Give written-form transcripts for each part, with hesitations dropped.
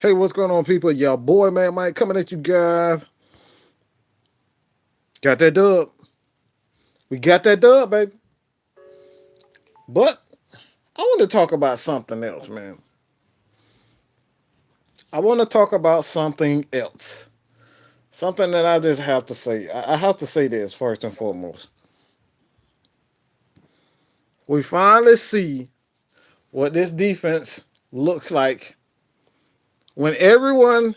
Hey, what's going on, people? Your boy, man, Mike, coming at you guys. Got that dub. We got that dub, baby. But I want to talk about something else, man. I want to talk about something else. Something that I just have to say. I have to say this first and foremost. We finally see what this defense looks like when everyone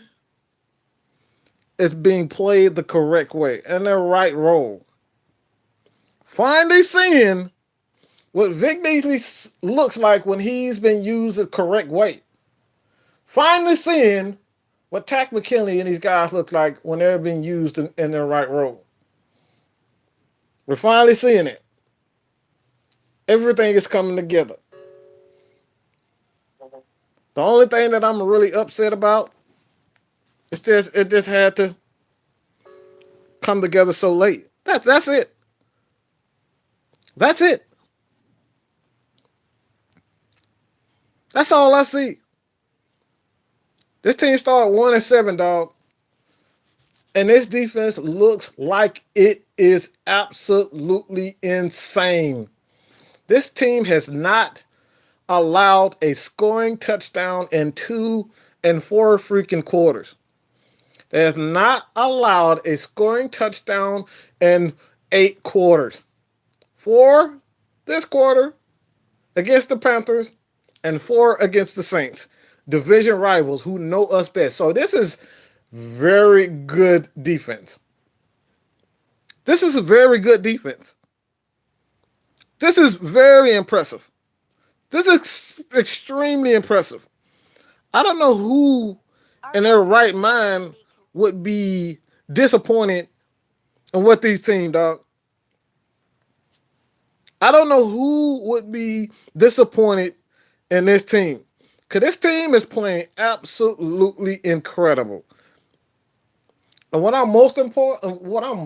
is being played the correct way and their right role. Finally seeing what Vic Beasley looks like when he's been used the correct way. Finally seeing what Tack McKinley and these guys look like when they're being used in their right role. We're finally seeing it. Everything is coming together. The only thing that I'm really upset about is it just had to come together so late. That's it. That's it. That's all I see. This team started 1-7, dog. And this defense looks like it is absolutely insane. This team has not allowed a scoring touchdown in 2 and 4 freaking quarters. They has not allowed a scoring touchdown in 8 quarters. 4 this quarter against the Panthers and 4 against the Saints. Division rivals who know us best. So this is very good defense. This is a very good defense. This is very impressive. This is extremely impressive. I don't know who in their right mind would be disappointed in what these teams, dog. I don't know who would be disappointed in this team. Because this team is playing absolutely incredible. And what I'm most proud of, what I'm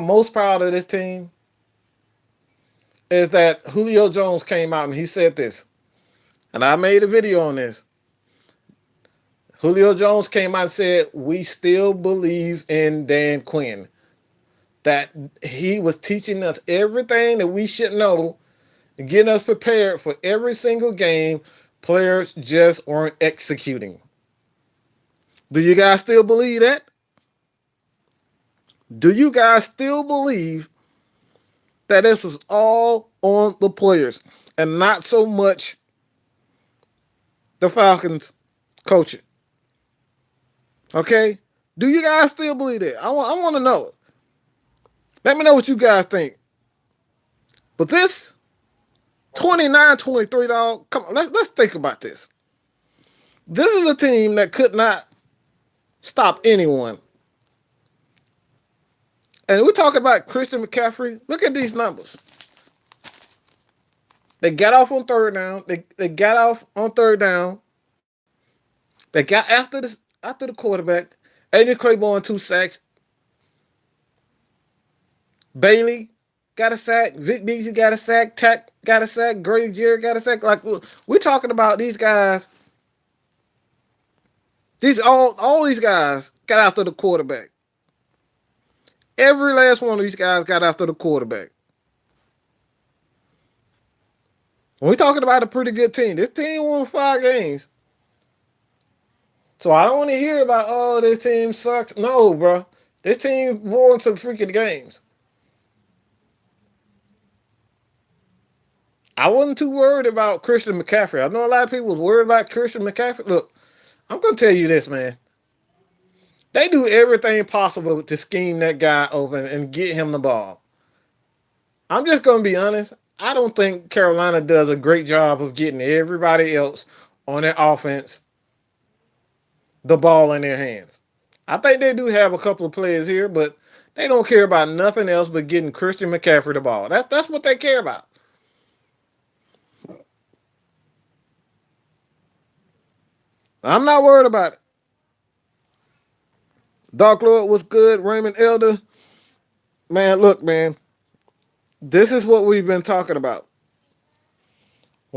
most proud of this team is that Julio Jones came out and he said this. And I made a video on this. Julio Jones came out and said, we still believe in Dan Quinn. That he was teaching us everything that we should know to get us prepared for every single game. Players just weren't executing. Do you guys still believe that? Do you guys still believe that this was all on the players and not so much the Falcons coaching? Okay? Do you guys still believe that? I want to know. Let me know what you guys think. But this 29-23, dog, come on, let's think about this. This is a team that could not stop anyone. And we're talking about Christian McCaffrey. Look at these numbers. They got off on third down. They got off on third down. They got after the quarterback. Aiden Claiborne 2 sacks. Bailey got a sack. Vic Beasley got a sack. Tack got a sack. Grady Jarrett got a sack. Like we're talking about these guys. All these guys got after the quarterback. Every last one of these guys got after the quarterback. When we're talking about a pretty good team, this team won 5 games. So I don't want to hear about, oh, this team sucks. No, bro. This team won some freaking games. I wasn't too worried about Christian McCaffrey. I know a lot of people was worried about Christian McCaffrey. Look, I'm going to tell you this, man. They do everything possible to scheme that guy open and get him the ball. I'm just going to be honest. I don't think Carolina does a great job of getting everybody else on their offense the ball in their hands. I think they do have a couple of players here, but they don't care about nothing else but getting Christian McCaffrey the ball. That's what they care about. I'm not worried about it. Dark Lord was good. Raymond Elder. Man, look, man. This is what we've been talking about.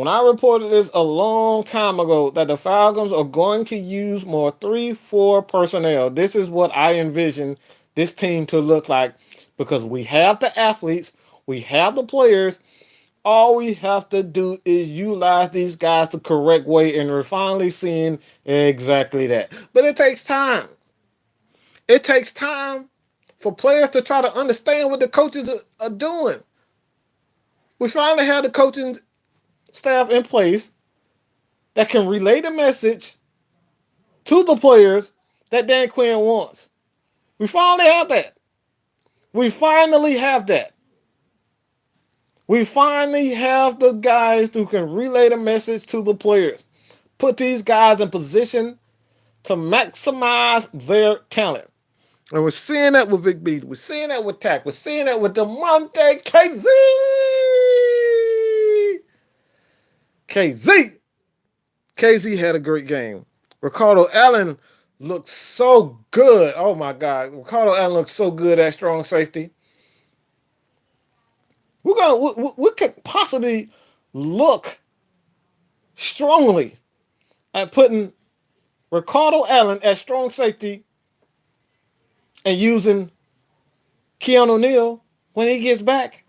When I reported this a long time ago that the Falcons are going to use more 3-4 personnel, this is what I envision this team to look like because we have the athletes, we have the players. All we have to do is utilize these guys the correct way, and we're finally seeing exactly that. But it takes time. It takes time for players to try to understand what the coaches are doing. We finally have the coaching staff in place that can relay the message to the players that Dan Quinn wants. We finally have that. We finally have that. We finally have the guys who can relay the message to the players. Put these guys in position to maximize their talent. And we're seeing that with Vic Beasley. We're seeing that with Tack. We're seeing that with DeMonte KZ. KZ had a great game. Ricardo Allen looked so good. Oh my God. Ricardo Allen looked so good at strong safety. We could possibly look strongly at putting Ricardo Allen at strong safety and using Keanu Neal when he gets back.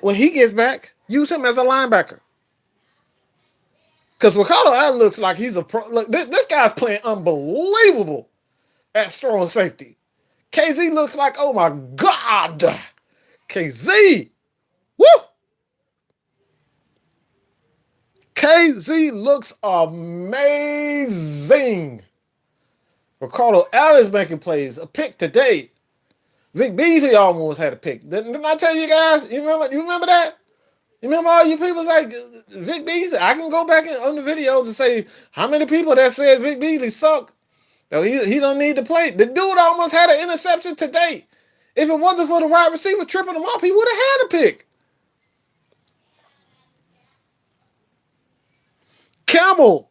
When he gets back, use him as a linebacker. Because Ricardo Allen looks like he's a pro. Look, this guy's playing unbelievable at strong safety. KZ looks like, oh my God. KZ. Woo! KZ looks amazing. Ricardo Allen's making plays. A pick today. Vic Beasley almost had a pick. Didn't I tell you guys? You remember that? You remember all you people say Vic Beasley? I can go back on the video to say how many people that said Vic Beasley sucked. No, he don't need to play. The dude almost had an interception today. If it wasn't for the wide receiver tripping him up, he would have had a pick. Campbell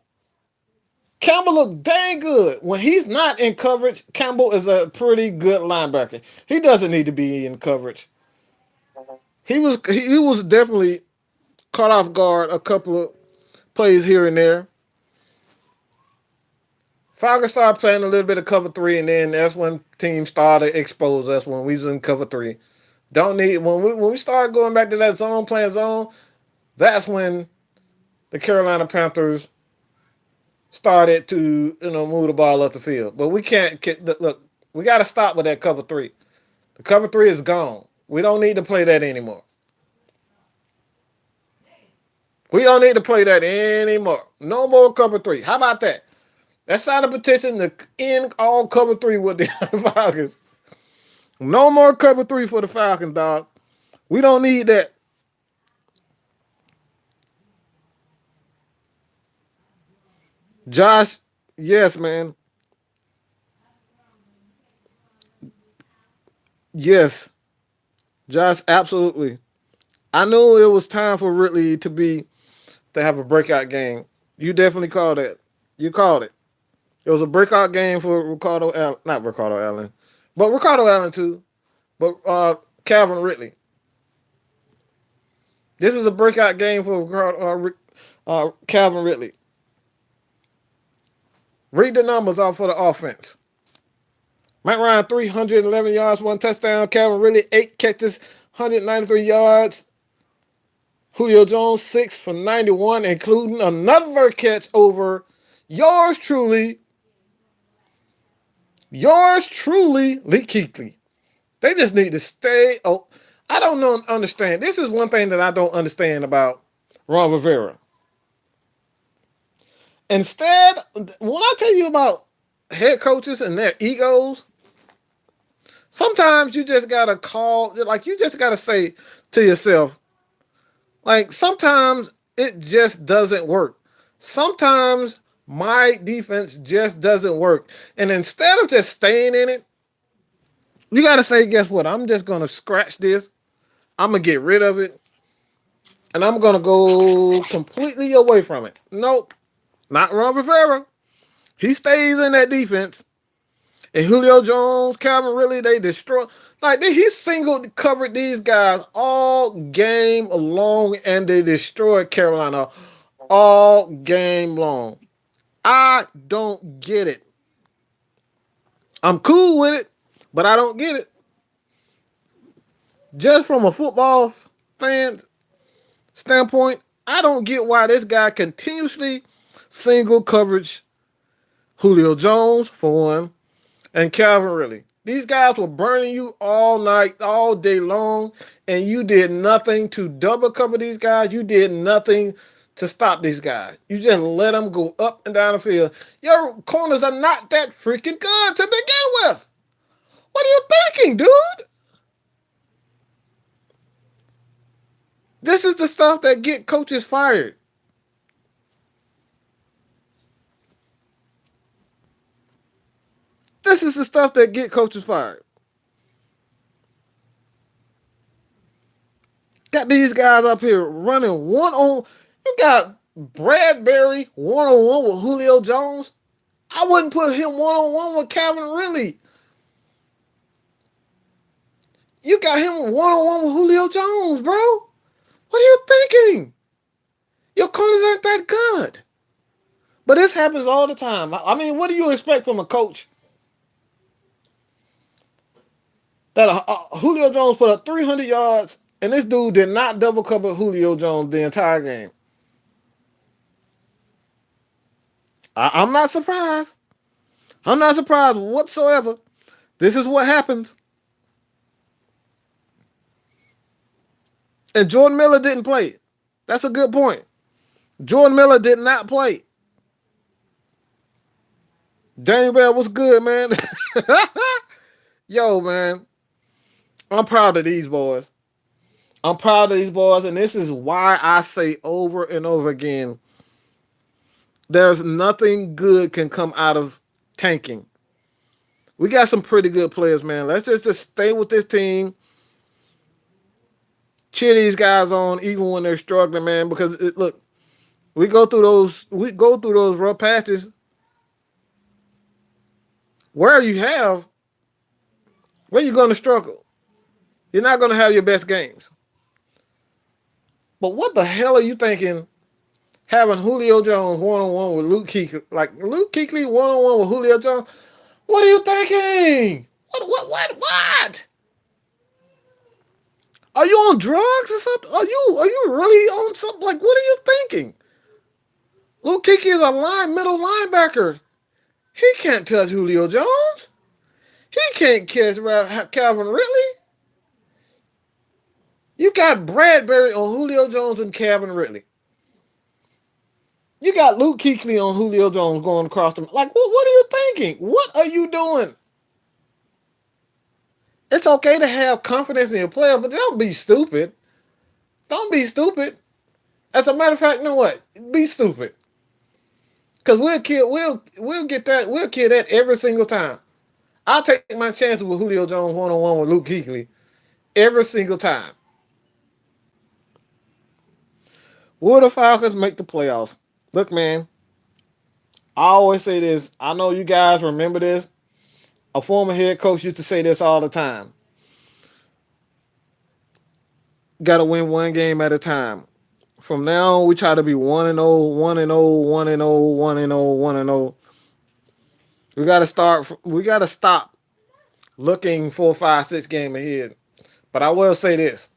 looked dang good. When he's not in coverage, Campbell is a pretty good linebacker. He doesn't need to be in coverage. He was definitely caught off guard a couple of plays here and there. Falcons started playing a little bit of cover 3, and then that's when teams started expose us when we was in cover 3. Don't need when we start going back to that zone, playing zone, that's when the Carolina Panthers started to move the ball up the field. But we can't look. We got to stop with that cover 3. The cover 3 is gone. We don't need to play that anymore. We don't need to play that anymore. No more cover 3. How about that? Let's sign a petition to end all cover 3 with the Falcons. No more cover 3 for the Falcons, dog. We don't need that. Josh, yes, man. Yes. Josh, absolutely. I knew it was time for Ridley to have a breakout game. You definitely called it. You called it. It was a breakout game for Ricardo Allen. Not Ricardo Allen, but Ricardo Allen too. But Calvin Ridley. This was a breakout game for Calvin Ridley. Read the numbers off for the offense. Matt Ryan, 311 yards, 1 touchdown. Calvin Ridley, 8 catches, 193 yards. Julio Jones, 6 for 91, including another catch over yours truly, Lee Kuechly. They just need to stay. Oh, I don't understand. This is one thing that I don't understand about Ron Rivera. Instead, when I tell you about head coaches and their egos, sometimes you just gotta you just gotta say to yourself, sometimes it just doesn't work. Sometimes my defense just doesn't work. And instead of just staying in it, you gotta say, guess what? I'm just gonna scratch this. I'm gonna get rid of it. And I'm gonna go completely away from it. Nope. Not Ron Rivera. He stays in that defense. And Julio Jones, Calvin Ridley, they destroy. Like he singled covered these guys all game long, and they destroyed Carolina all game long. I don't get it. I'm cool with it, but I don't get it. Just from a football fan standpoint, I don't get why this guy continuously single coverage Julio Jones for one and Calvin Ridley. These guys were burning you all night, all day long, and you did nothing to double cover these guys. You did nothing to stop these guys. You just let them go up and down the field. Your corners are not that freaking good to begin with. What are you thinking, dude? This is the stuff that get coaches fired. This is the stuff that get coaches fired. Got these guys up here running one on. You got Bradbury one on one with Julio Jones. I wouldn't put him one on one with Calvin Ridley. You got him one on one with Julio Jones, bro. What are you thinking? Your corners aren't that good. But this happens all the time. I mean, what do you expect from a coach that Julio Jones put up 300 yards and this dude did not double cover Julio Jones the entire game? I'm not surprised. I'm not surprised whatsoever. This is what happens. And Jordan Miller didn't play. That's a good point. Jordan Miller did not play. Daniel Bell, what's good, man? Yo, man. I'm proud of these boys. I'm proud of these boys, and this is why I say over and over again, there's nothing good can come out of tanking. We got some pretty good players, man. Let's just stay with this team. Cheer these guys on, even when they're struggling, man. Because look, we go through those rough patches where you're going to struggle. You're not going to have your best games. But what the hell are you thinking? Having Julio Jones one-on-one with Luke Kuechly, like Luke Kuechly one-on-one with Julio Jones. What are you thinking? What? Are you on drugs or something? Are you really on something? Like, what are you thinking? Luke Kuechly is a middle linebacker. He can't touch Julio Jones. He can't catch Calvin Ridley. You got Bradbury on Julio Jones and Calvin Ridley. You got Luke Kuechly on Julio Jones going across them. Like, what are you thinking? What are you doing? It's okay to have confidence in your player, but don't be stupid. Don't be stupid. As a matter of fact, you know what? Be stupid. Because we'll get that. We'll kill that every single time. I'll take my chances with Julio Jones one-on-one with Luke Kuechly every single time. Will the Falcons make the playoffs? Look, man, I always say this. I know you guys remember this. A former head coach used to say this all the time. Got to win one game at a time. From now on, we try to be 1-0, 1-0, 1-0, 1-0, 1-0. We got to stop looking 4, 5, 6 games ahead. But I will say this.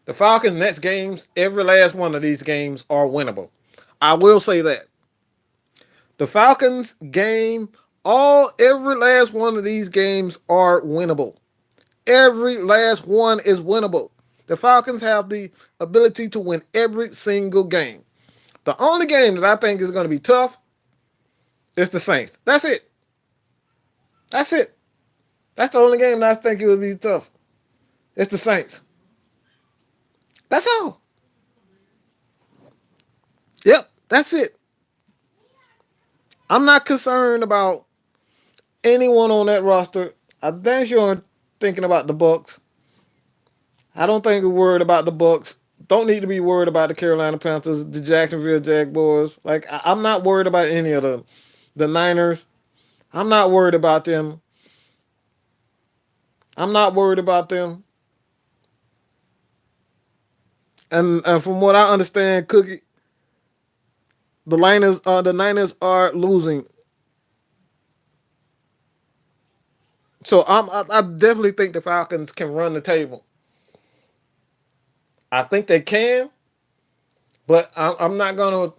The Falcons' next games, every last one of these games are winnable. I will say that. The Falcons game, every last one of these games are winnable. Every last one is winnable. The Falcons have the ability to win every single game. The only game that I think is going to be tough is the Saints. That's it. That's it. That's the only game that I think it would be tough. It's the Saints. That's all. Yep, that's it. I'm not concerned about anyone on that roster. I'm damn sure I'm thinking about the Bucks. I don't think we're worried about the Bucks. Don't need to be worried about the Carolina Panthers, the Jacksonville Jaguars. Like, I'm not worried about any of them. The Niners, I'm not worried about them. I'm not worried about them. And from what I understand, Cookie, the Niners are losing. So I definitely think the Falcons can run the table. I think they can, but I'm not gonna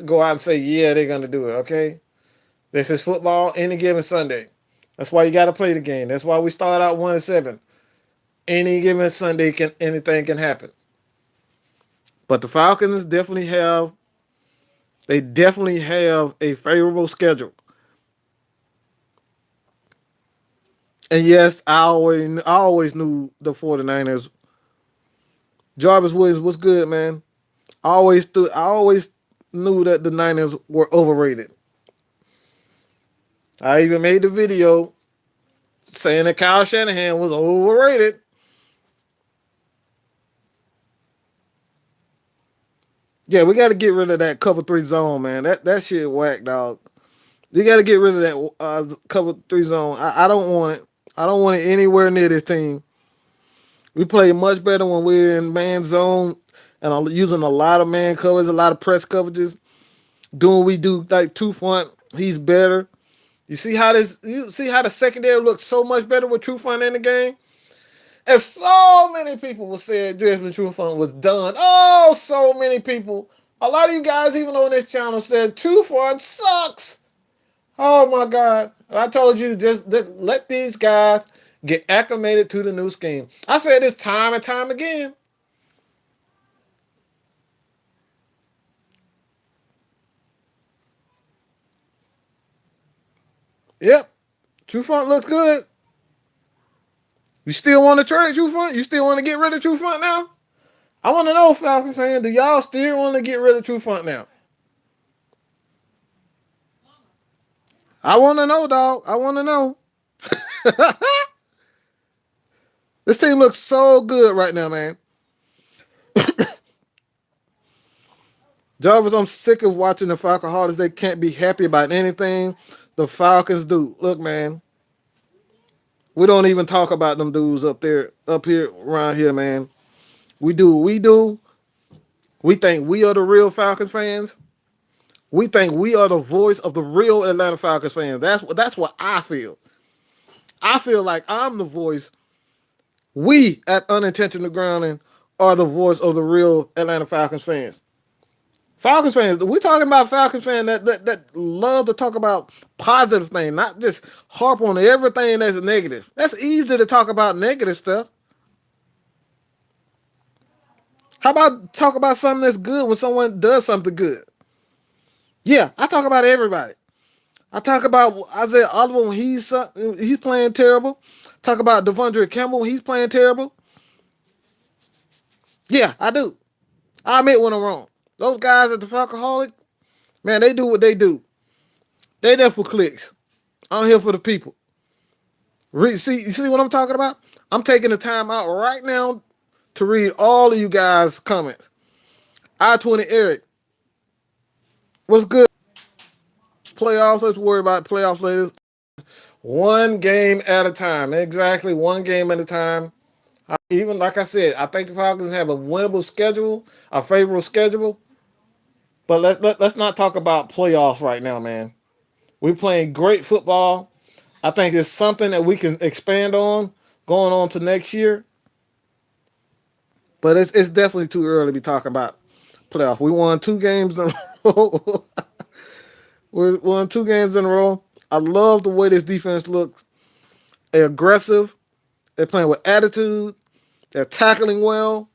go out and say yeah they're gonna do it. Okay, this is football. Any given Sunday. That's why you got to play the game. That's why we start out 1-7. Any given Sunday can anything can happen. But the Falcons definitely have a favorable schedule. And yes, I always knew the 49ers. Jarvis Williams was good, man. I always knew that the Niners were overrated. I even made the video saying that Kyle Shanahan was overrated. Yeah, we got to get rid of that cover three zone, man. That shit whack, dog. You got to get rid of that cover three zone. I don't want it. I don't want it anywhere near this team. We play much better when we're in man zone and I'm using a lot of man covers, a lot of press coverages. Doing what we do like two front, he's better. You see how the secondary looks so much better with True Front in the game? And so many people were saying Desmond True Front was done. Oh, so many people. A lot of you guys, even on this channel, said True Front sucks. Oh my God. And I told you just let these guys get acclimated to the new scheme. I said this time and time again. Yep. True Front looks good. You still want to trade True Front? You still want to get rid of True Front now? I want to know, Falcons fan, do y'all still want to get rid of True Front now? I want to know, dog. I want to know. This team looks so good right now, man. Jarvis, I'm sick of watching the Falcon Hardest. They can't be happy about anything the Falcons do. Look, man, we don't even talk about them dudes up here, around here, man. We do what we do. We think we are the real Falcons fans. We think we are the voice of the real Atlanta Falcons fans. That's what I feel. I feel like I'm the voice. We at Unintentional Grounding are the voice of the real Atlanta Falcons fans. Falcons fans, we're talking about Falcons fans that love to talk about positive things, not just harp on everything that's negative. That's easy to talk about negative stuff. How about talk about something that's good when someone does something good? Yeah, I talk about everybody. I talk about Isaiah Oliver when he's playing terrible. Talk about Devondre Campbell when he's playing terrible. Yeah, I do. I admit when I'm wrong. Those guys at the Falcoholic, man, they do what they do. They there for clicks. I'm here for the people. You see what I'm talking about? I'm taking the time out right now to read all of you guys' comments. I-20 Eric, what's good? Playoffs, let's worry about playoffs later. One game at a time. Exactly, one game at a time. Even like I said, I think the Falcons have a winnable schedule, a favorable schedule. But let's not talk about playoffs right now, man. We're playing great football. I think it's something that we can expand on going on to next year. But it's definitely too early to be talking about playoffs. We won 2 games in a row. We won 2 games in a row. I love the way this defense looks. They're aggressive. They're playing with attitude. They're tackling well.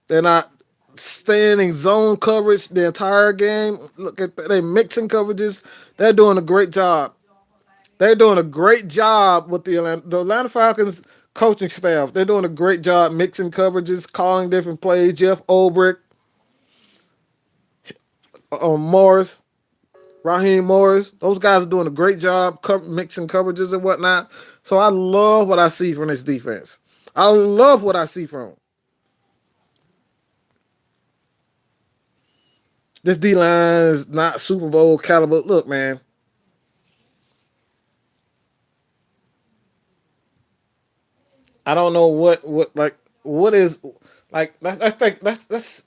They're not staying in zone coverage the entire game. Look at they mixing coverages. They're doing a great job. They're doing a great job with the Atlanta Falcons coaching staff. They're doing a great job mixing coverages, calling different plays. Jeff Ulbrich, Morris, Raheem Morris, those guys are doing a great job mixing coverages and whatnot. So I love what I see from this defense. I love what I see from them. This D line is not Super Bowl caliber. Look, man. I don't know what is like. Let's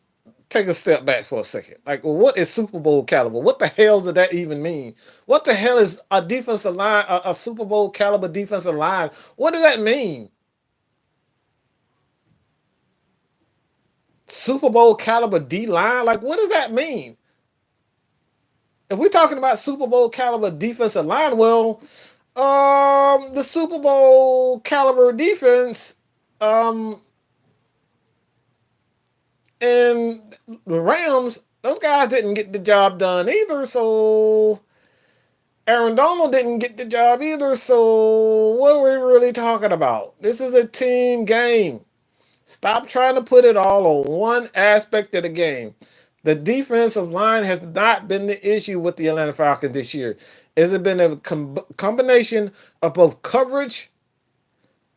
take a step back for a second. Like, what is Super Bowl caliber? What the hell did that even mean? What the hell is a defensive line, a Super Bowl caliber defensive line? What does that mean? Super Bowl caliber D line? Like, what does that mean? If we're talking about Super Bowl caliber defensive line, well, the Super Bowl caliber defense, um, and the Rams, those guys didn't get the job done either. So Aaron Donald didn't get the job either. So what are we really talking about? This is a team game. Stop trying to put it all on one aspect of the game. The defensive line has not been the issue with the Atlanta Falcons this year. It's been a combination of both coverage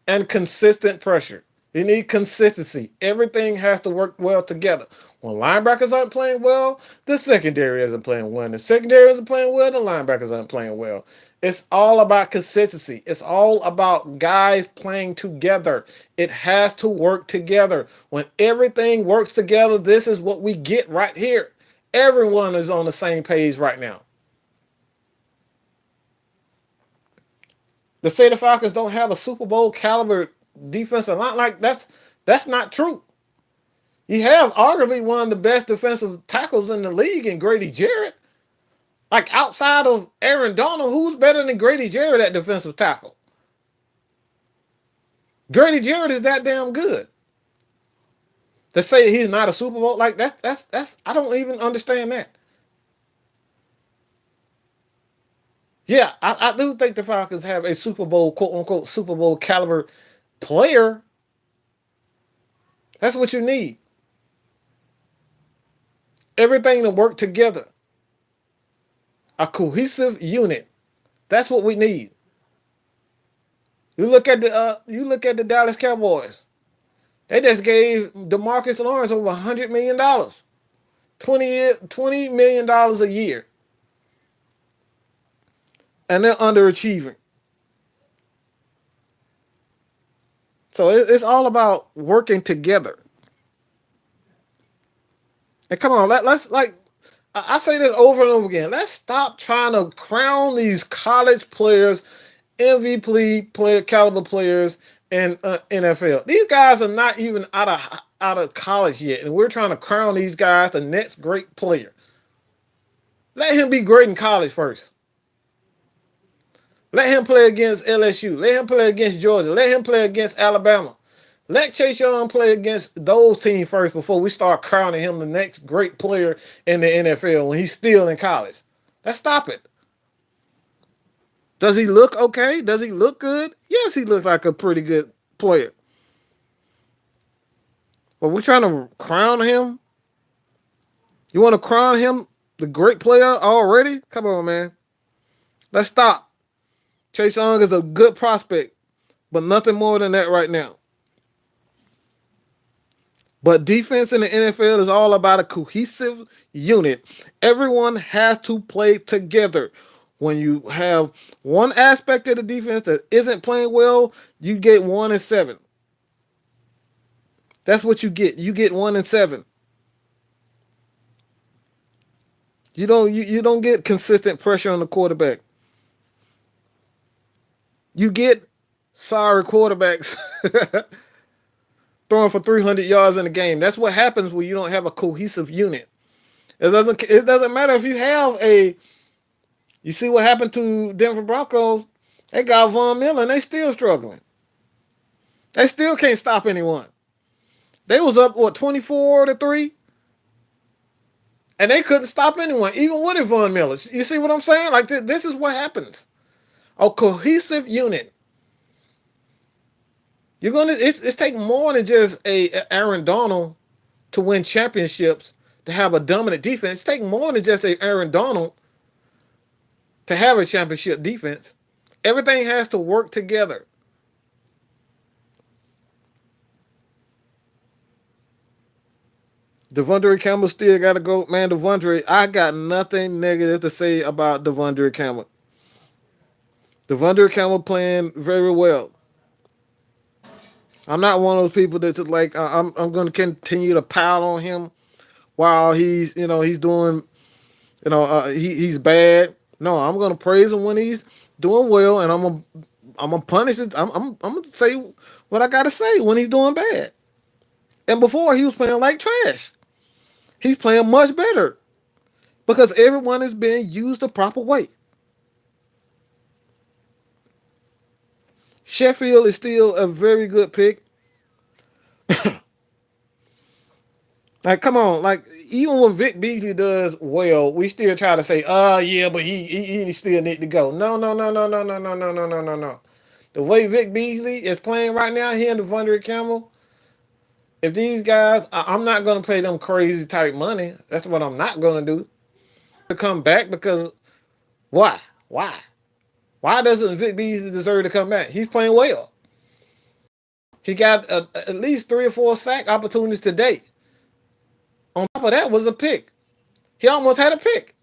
and consistent pressure. You need consistency. Everything has to work well together. When linebackers aren't playing well, the secondary isn't playing well. When the secondary isn't playing well, the linebackers aren't playing well. It's all about consistency. It's all about guys playing together. It has to work together. When everything works together, this is what we get right here. Everyone is on the same page right now. To say the Falcons don't have a Super Bowl caliber defensive line, like that's not true. You have arguably one of the best defensive tackles in the league in Grady Jarrett. Like outside of Aaron Donald, who's better than Grady Jarrett at defensive tackle? Grady Jarrett is that damn good. To say he's not a Super Bowl, like that's I don't even understand that. Yeah, I do think the Falcons have a Super Bowl, quote unquote, Super Bowl caliber player. That's what you need. Everything to work together. A cohesive unit. That's what we need. You look at the Dallas Cowboys. They just gave DeMarcus Lawrence over $100 million. 20 million dollars a year. And they're underachieving. So it's all about working together. And come on, let's like I say this over and over again. Let's stop trying to crown these college players MVP player caliber players in NFL. These guys are not even out of college yet, and we're trying to crown these guys the next great player. Let him be great in college first. Let him play against LSU. Let him play against Georgia. Let him play against Alabama. Let Chase Young play against those teams first before we start crowning him the next great player in the NFL when he's still in college. Let's stop it. Does he look okay? Does he look good? Yes, he looks like a pretty good player. But we're trying to crown him. You want to crown him the great player already? Come on, man. Let's stop. Chase Young is a good prospect, but nothing more than that right now. But defense in the NFL is all about a cohesive unit. Everyone has to play together. When you have one aspect of the defense that isn't playing well, you get 1-7. That's what you get. You get 1-7. You don't get consistent pressure on the quarterback. You get sorry quarterbacks throwing for 300 yards in a game. That's what happens when you don't have a cohesive unit. It doesn't matter if you have a. You see what happened to Denver Broncos? They got Von Miller and they still struggling. They still can't stop anyone. They was up 24-3, and they couldn't stop anyone, even with Von Miller. You see what I'm saying? Like this is what happens. A cohesive unit. You're gonna. It's taking more than just a Aaron Donald to win championships to have a dominant defense. It's taking more than just a Aaron Donald to have a championship defense. Everything has to work together. Devondre Campbell still got to go. Man, Devondre, I got nothing negative to say about Devondre Campbell. Devondre Campbell playing very well. I'm not one of those people that's just like I'm going to continue to pile on him while he's doing he's bad. No, I'm going to praise him when he's doing well, and I'm gonna punish it. I'm gonna say what I gotta say when he's doing bad. And before he was playing like trash. He's playing much better because everyone is being used the proper way. Sheffield is still a very good pick. Like, come on, like even when Vic Beasley does well, we still try to say, "Oh yeah, but he still need to go." No, no, no, no, no, no, no, no, no, no, no, no. The way Vic Beasley is playing right now, he and Devondre Campbell. If these guys, I'm not gonna pay them crazy type money. That's what I'm not gonna do. To come back because why? Why? Why doesn't Vic Beasley deserve to come back? He's playing well. He got at least 3 or 4 sack opportunities today. On top of that was a pick. He almost had a pick.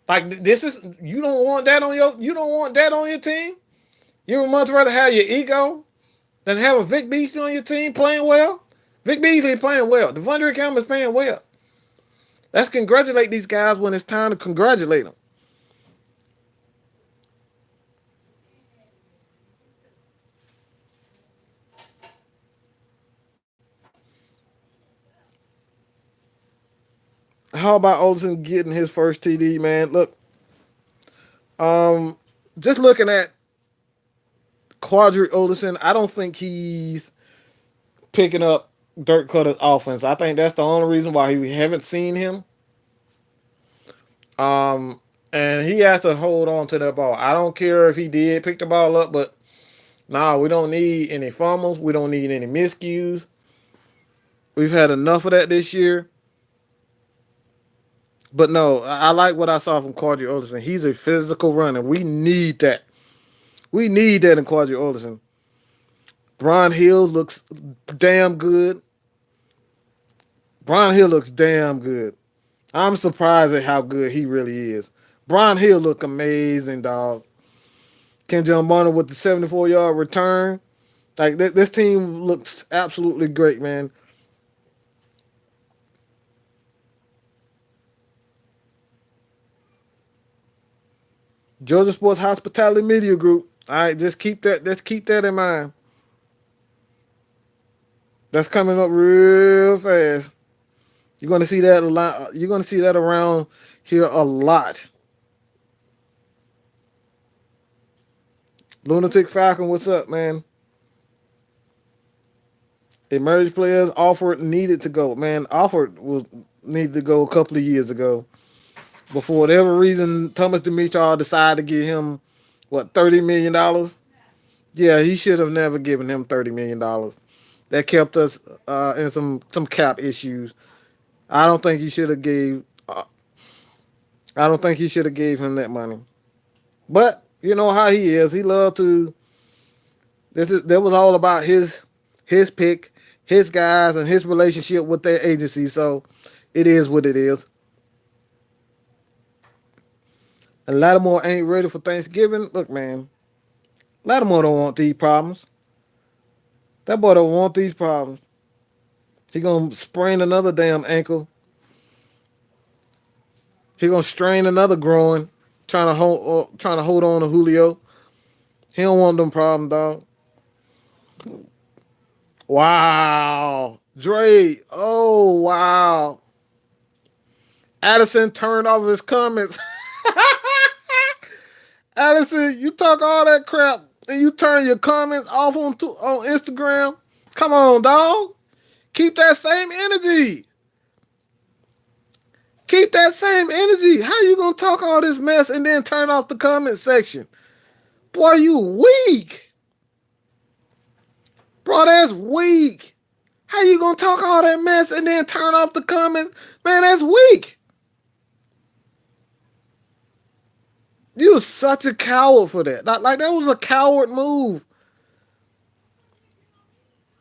Like this is you don't want that on your team. You would much rather have your ego than have a Vic Beasley on your team playing well. Vic Beasley playing well. Devondre Campbell is playing well. Let's congratulate these guys when it's time to congratulate them. How about Olsen getting his first TD, man? Look, just looking at Quadri Olsen, I don't think he's picking up Dirk Cutter's offense. I think that's the only reason why we haven't seen him. Um, and he has to hold on to that ball. I don't care if he did pick the ball up, but nah, we don't need any fumbles. We don't need any miscues. We've had enough of that this year. But no, I like what I saw from Quadri Olsen. He's a physical runner. We need that. We need that in Quadri Olsen. Brian Hill looks damn good. Brian Hill looks damn good. I'm surprised at how good he really is. Brian Hill look amazing, dog. Ken John Bonner with the 74-yard return. Like this team looks absolutely great, man. Georgia Sports Hospitality Media Group. All right, just keep that. Let's keep that in mind. That's coming up real fast. You're gonna see that a lot. You're gonna see that around here a lot. Lunatic Falcon, what's up, man? Emerged players offered needed to go. Man, offered was needed to go a couple of years ago. But for whatever reason, Thomas Dimitrov decided to give him what $30 million. Yeah, he should have never given him $30 million. That kept us in some cap issues. I don't think he should have gave. I don't think he should have gave him that money. But you know how he is. He loved to. That was all about his pick, his guys, and his relationship with their agency. So it is what it is. And Lattimore ain't ready for Thanksgiving. Look, man, Lattimore don't want these problems. That boy don't want these problems. He gonna sprain another damn ankle. He gonna strain another groin, trying to hold on to Julio. He don't want them problems, dog. Wow, Dre. Oh wow. Addison turned off his comments. Addison, you talk all that crap and you turn your comments off on Instagram. Come on, dog. Keep that same energy. Keep that same energy. How you gonna talk all this mess and then turn off the comment section? Boy, you weak. Bro, that's weak. How you gonna talk all that mess and then turn off the comments? Man, that's weak. You was such a coward for that. Like that was a coward move.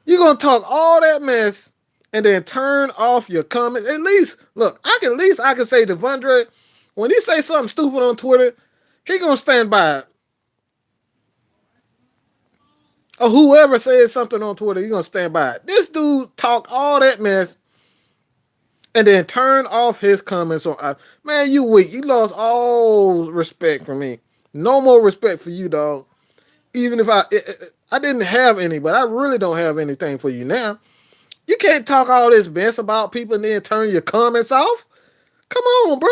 You gonna talk all that mess and then turn off your comments. At least, look, I can say Devondre, when he say something stupid on Twitter, he gonna stand by it. or whoever says something on Twitter, you're gonna stand by it. This dude talked all that mess and then turn off his comments on. Man, you weak. You lost all respect for me. No more respect for you, dog. Even if I didn't have any, but I really don't have anything for you now. You can't talk all this mess about people and then turn your comments off. Come on, bro.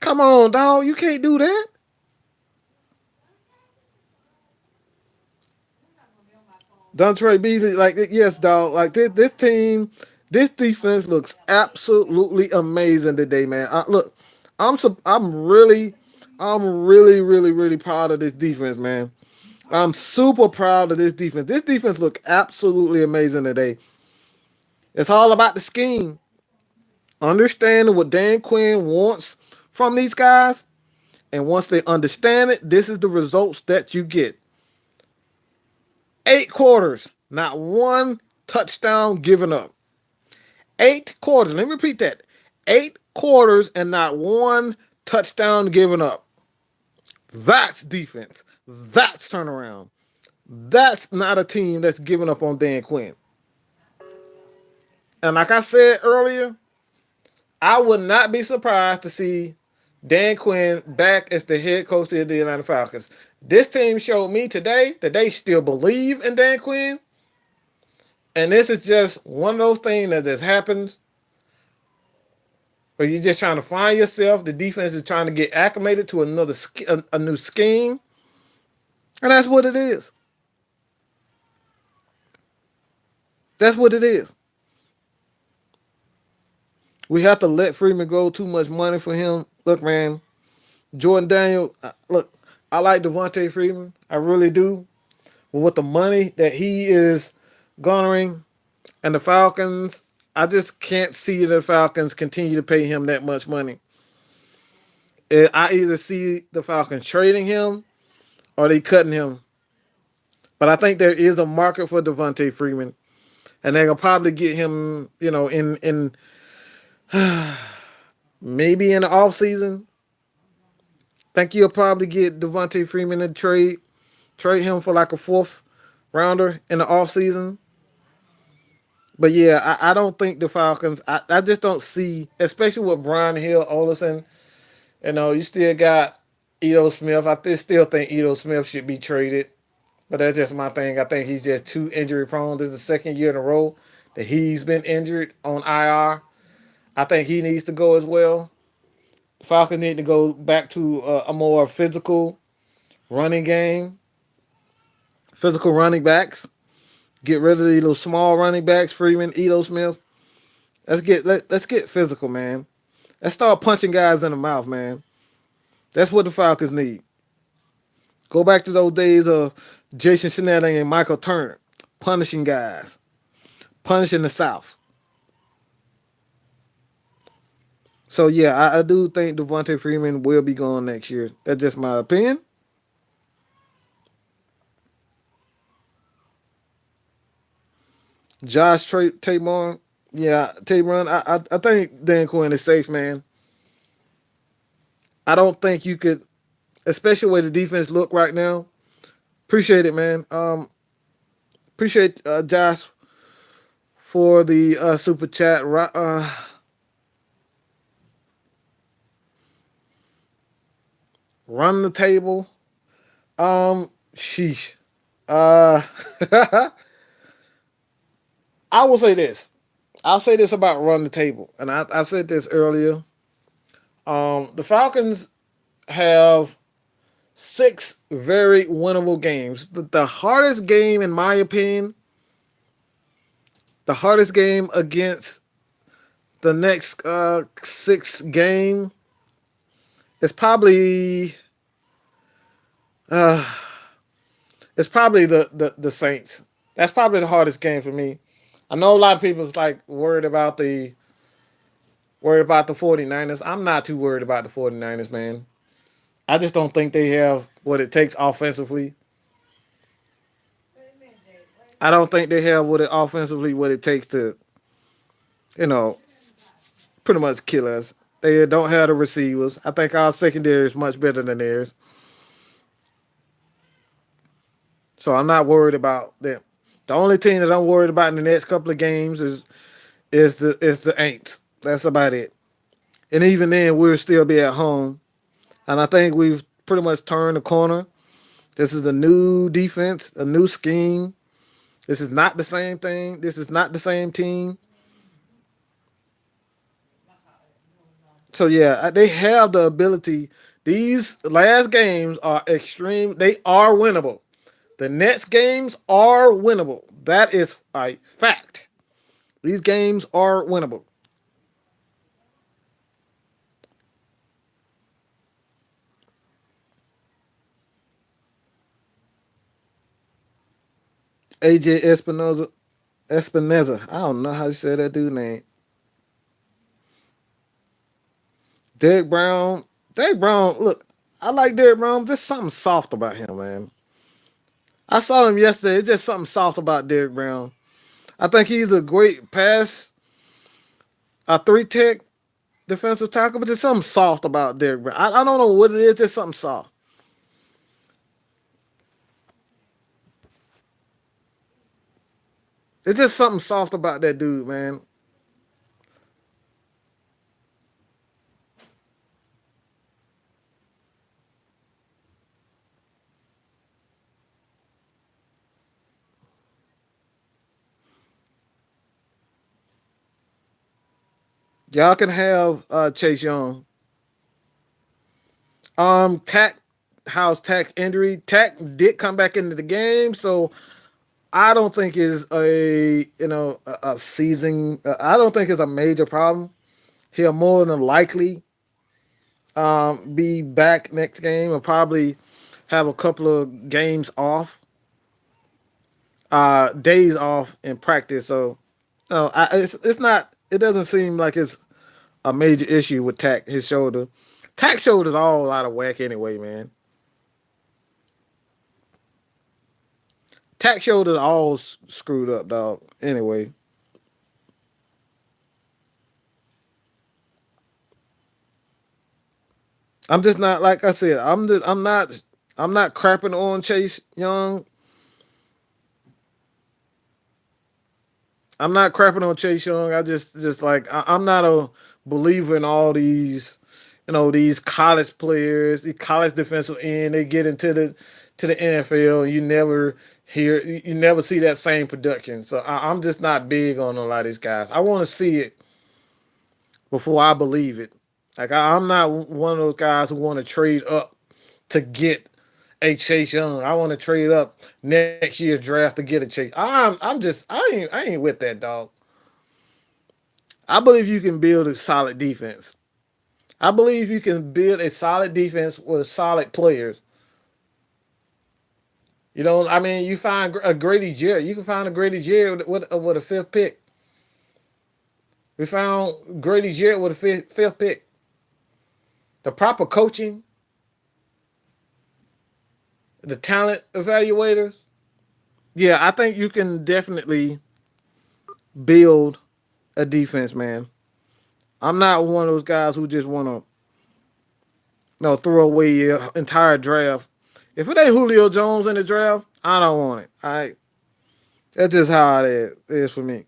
Come on, dog. You can't do that. Dontre Beasley, like yes, dog. Like this team, this defense looks absolutely amazing today, man. Look, I'm really proud of this defense, man. I'm super proud of this defense. This defense looked absolutely amazing today. It's all about the scheme. Understanding what Dan Quinn wants from these guys, and once they understand it, this is the results that you get. 8 quarters, not one touchdown given up. 8 quarters. Let me repeat that. 8 quarters and not one touchdown given up. That's defense. That's turnaround. That's not a team that's giving up on Dan Quinn. And like I said earlier, I would not be surprised to see Dan Quinn back as the head coach of the Atlanta Falcons. This team showed me today that they still believe in Dan Quinn. And this is just one of those things that just happens where you're just trying to find yourself. The defense is trying to get acclimated to a new scheme. And that's what it is. That's what it is. We have to let Freeman go. Too much money for him. Look, man, Jordan Daniel, look, I like Devontae Freeman. I really do. But with the money that he is garnering and the Falcons, I just can't see the Falcons continue to pay him that much money. I either see the Falcons trading him or they cutting him. But I think there is a market for Devontae Freeman. And they're going to probably get him, in maybe in the offseason. Think you'll probably get Devontae Freeman in trade him for like a fourth rounder in the offseason. But yeah, I don't think the Falcons, I just don't see, especially with Brian Hill, Olsen, you still got Edo Smith. Still think Edo Smith should be traded. But that's just my thing. I think he's just too injury prone. This is the second year in a row that he's been injured on IR. I think he needs to go as well. Falcons need to go back to a more physical running game, physical running backs. Get rid of these little small running backs, Freeman, Edo Smith. Let's get physical, man. Let's start punching guys in the mouth, man. That's what the Falcons need. Go back to those days of Jason Schneider and Michael Turner punishing guys, punishing the South. So yeah, I do think Devontae Freeman will be gone next year. That's just my opinion. Josh Taybon, yeah, Taybon. I think Dan Quinn is safe, man. I don't think you could, especially where the defense look right now. Appreciate it, man. Appreciate Josh for the super chat. Run the table. Sheesh. Uh, I will say this. I'll say this about run the table, and I said this earlier. The Falcons have 6 very winnable games. The hardest game, in my opinion, the hardest game against the next 6 game is probably uh, it's probably the Saints. That's probably the hardest game for me. I know a lot of people like worried about the 49ers. I'm not too worried about the 49ers, man. I just don't think they have what it takes offensively. I don't think they have what it takes to, you know, pretty much kill us. They don't have the receivers. I think our secondary is much better than theirs. So I'm not worried about them. The only team that I'm worried about in the next couple of games is the Aints. That's about it. And even then, we'll still be at home. And I think we've pretty much turned the corner. This is a new defense, a new scheme. This is not the same thing. This is not the same team. So yeah, they have the ability. These last games are extreme. They are winnable. The next games are winnable. That is a fact. These games are winnable. AJ Espinoza. I don't know how you say that dude name. Derek Brown. Derek Brown. Look, I like Derek Brown. There's something soft about him, man. I saw him yesterday. It's just something soft about Derek Brown. I think he's a great a three tech defensive tackle, but there's something soft about Derek Brown. I don't know what it is. Just something soft. It's just something soft about that dude, man. Y'all can have Chase Young. Tack, how's Tack injury? Tack did come back into the game, so I don't think is a season. I don't think it's a major problem. He'll more than likely be back next game and probably have a couple of games off, days off in practice. So no, it's not. It doesn't seem like it's a major issue with Tack his shoulder. Tack shoulder's all out of whack anyway, man. Tack shoulder's all screwed up, dog. Anyway, I'm just not like I said. I'm not crapping on Chase Young. I'm not crapping on Chase Young. I just like I'm not a believer in all these, these college players, these college defensive end. They get into the NFL, and you never see that same production. So I'm just not big on a lot of these guys. I want to see it before I believe it. Like I'm not one of those guys who want to trade up to get a Chase Young. I want to trade up next year's draft to get a Chase. I ain't with that, dog. I believe you can build a solid defense. I believe you can build a solid defense with solid players. I mean, you find a Grady Jarrett. You can find a Grady Jarrett with a fifth pick. We found Grady Jarrett with a fifth pick. The proper coaching, the talent evaluators. Yeah, I think you can definitely build a defense, man. I'm not one of those guys who just want to throw away your entire draft. If it ain't Julio Jones in the draft, I don't want it. All right, that's just how it is for me.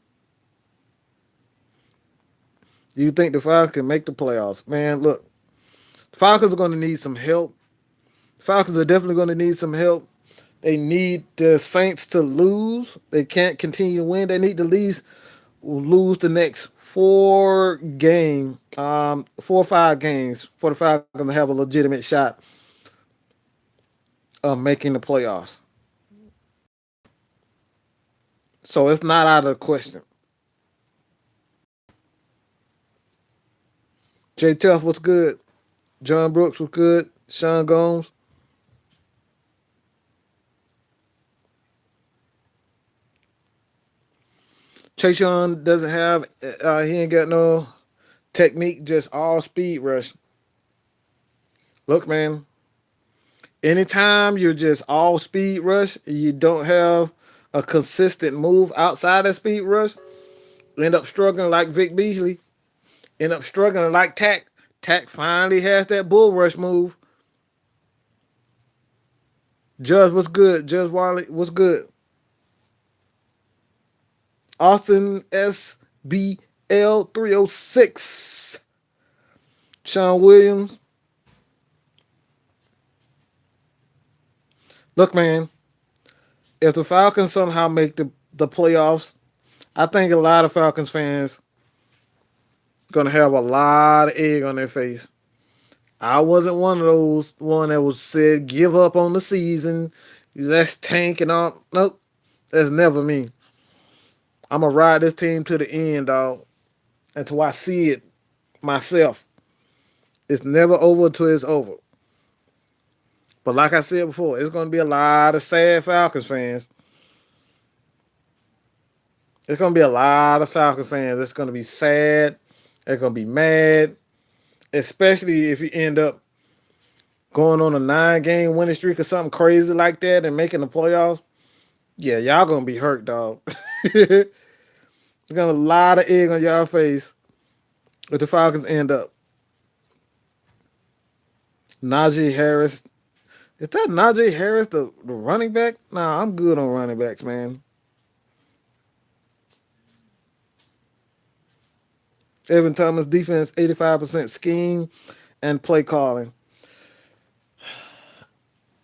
You think the Falcons can make the playoffs, man? Look, the Falcons are going to need some help. The Falcons are definitely going to need some help. They need the Saints to lose. They can't continue to win. They need to at least lose the next 4 or 5 games for the Falcons to have a legitimate shot of making the playoffs. So it's not out of the question. Jay Tuff was good. John Brooks was good. Sean Gomes. Chase Young doesn't have. He ain't got no technique. Just all speed rush. Look, man. Anytime you're just all speed rush, you don't have a consistent move outside of speed rush. You end up struggling like Vic Beasley. End up struggling like Tack. Tack finally has that bull rush move. Judge was good. Judge Wiley was good. Austin SBL 306. Sean Williams. Look, man, if the Falcons somehow make the playoffs, I think a lot of Falcons fans gonna have a lot of egg on their face. I wasn't one of those one that was said give up on the season. Let's tank and all. Nope, that's never me. I'm gonna ride this team to the end, dog, until I see it myself. It's never over until it's over. But like I said before, it's gonna be a lot of sad Falcons fans. There's gonna be a lot of Falcons fans that's gonna be sad. They're gonna be mad, especially if you end up going on a 9-game winning streak or something crazy like that and making the playoffs. Yeah, y'all gonna be hurt, dog. There's gonna be a lot of egg on y'all face if the Falcons end up. Najee Harris. Is that Najee Harris, the running back? Nah, I'm good on running backs, man. Evan Thomas defense, 85% scheme and play calling.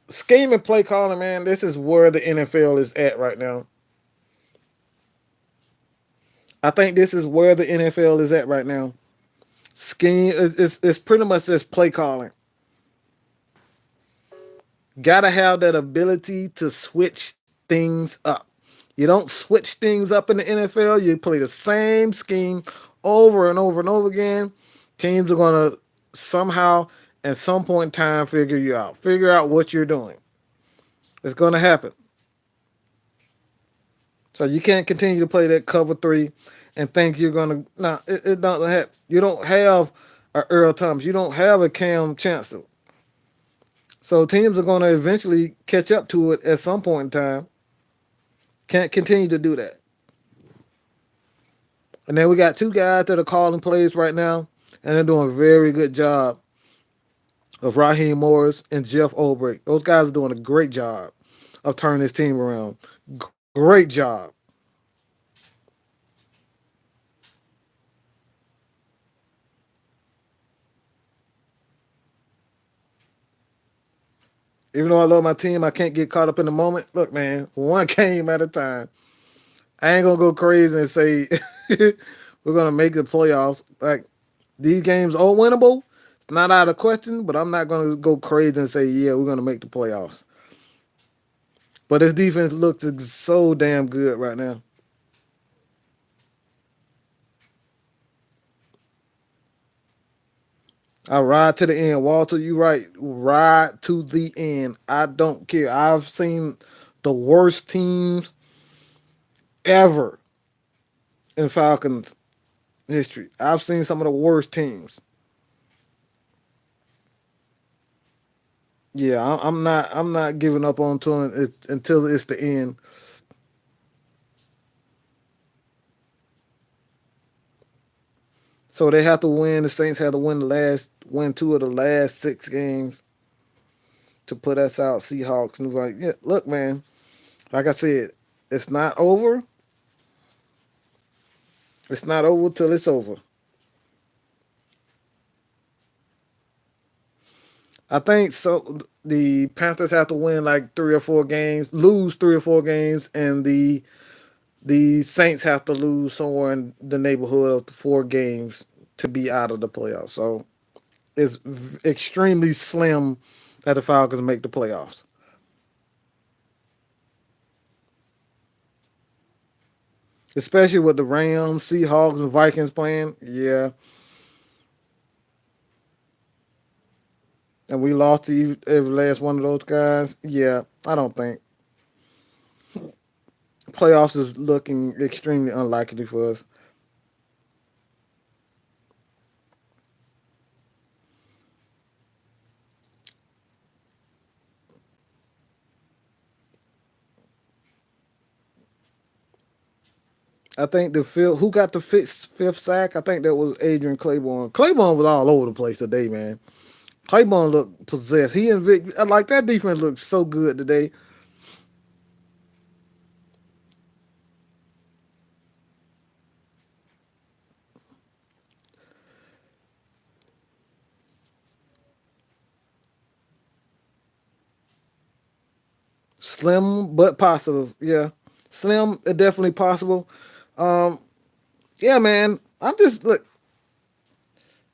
Scheme and play calling, man, this is where the NFL is at right now. I think this is where the NFL is at right now. Scheme it's pretty much just play calling. Gotta have that ability to switch things up. You don't switch things up in the NFL. You play the same scheme over and over and over again. Teams are gonna somehow at some point in time figure you out. Figure out what you're doing. It's gonna happen. So you can't continue to play that cover three and think you're gonna. No, it doesn't happen. You don't have a Earl Thomas. You don't have a Cam Chancellor. So teams are gonna eventually catch up to it at some point in time. Can't continue to do that. And then we got two guys that are calling plays right now, and they're doing a very good job of Raheem Morris and Jeff Ulbrich. Those guys are doing a great job of turning this team around. Great job. Even though I love my team, I can't get caught up in the moment. Look, man, one game at a time. I ain't gonna go crazy and say we're gonna make the playoffs. Like these games are winnable. It's not out of question, but I'm not gonna go crazy and say, yeah, we're gonna make the playoffs. But this defense looks so damn good right now. I ride to the end. Walter, you right. Ride to the end. I don't care. I've seen the worst teams ever in Falcons history. I've seen some of the worst teams. Yeah, I'm not. I'm not giving up on it until it's the end. So they have to win. The Saints have to win two of the last 6 games to put us out. Seahawks. And like, yeah, look, man. Like I said, it's not over. It's not over till it's over. I think so. The Panthers have to win like 3 or 4 games, lose 3 or 4 games, and the Saints have to lose somewhere in the neighborhood of the 4 games to be out of the playoffs. So it's extremely slim that the Falcons make the playoffs, especially with the Rams, Seahawks, and Vikings playing. Yeah, and we lost to every last one of those guys. Yeah, I don't think playoffs is looking extremely unlikely for us. I think the who got the fifth sack? I think that was Adrian Claiborne. Claiborne was all over the place today, man. Claiborne looked possessed. He and Vic, like that defense looked so good today. Slim but possible. Yeah, slim, definitely possible. Um, yeah, man. I'm just look.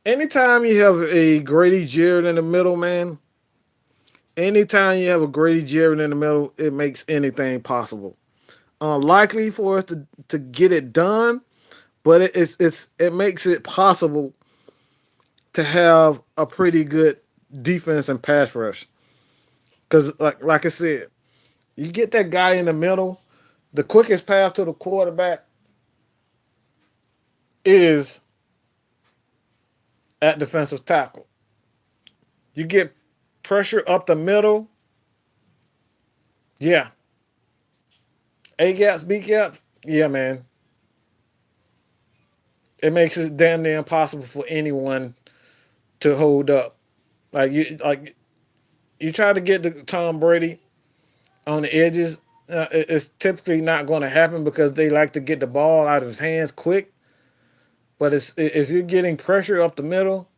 Anytime you have a Grady Jarrett in the middle, man. Anytime you have a Grady Jarrett in the middle, it makes anything possible. Unlikely for us to get it done, but it makes it possible to have a pretty good defense and pass rush. Because like I said, you get that guy in the middle, the quickest path to the quarterback is at defensive tackle. You get pressure up the middle, yeah. A gaps, B gaps, yeah, man. It makes it damn near impossible for anyone to hold up. You try to get to Tom Brady on the edges. It's typically not going to happen because they like to get the ball out of his hands quick. But if you're getting pressure up the middle,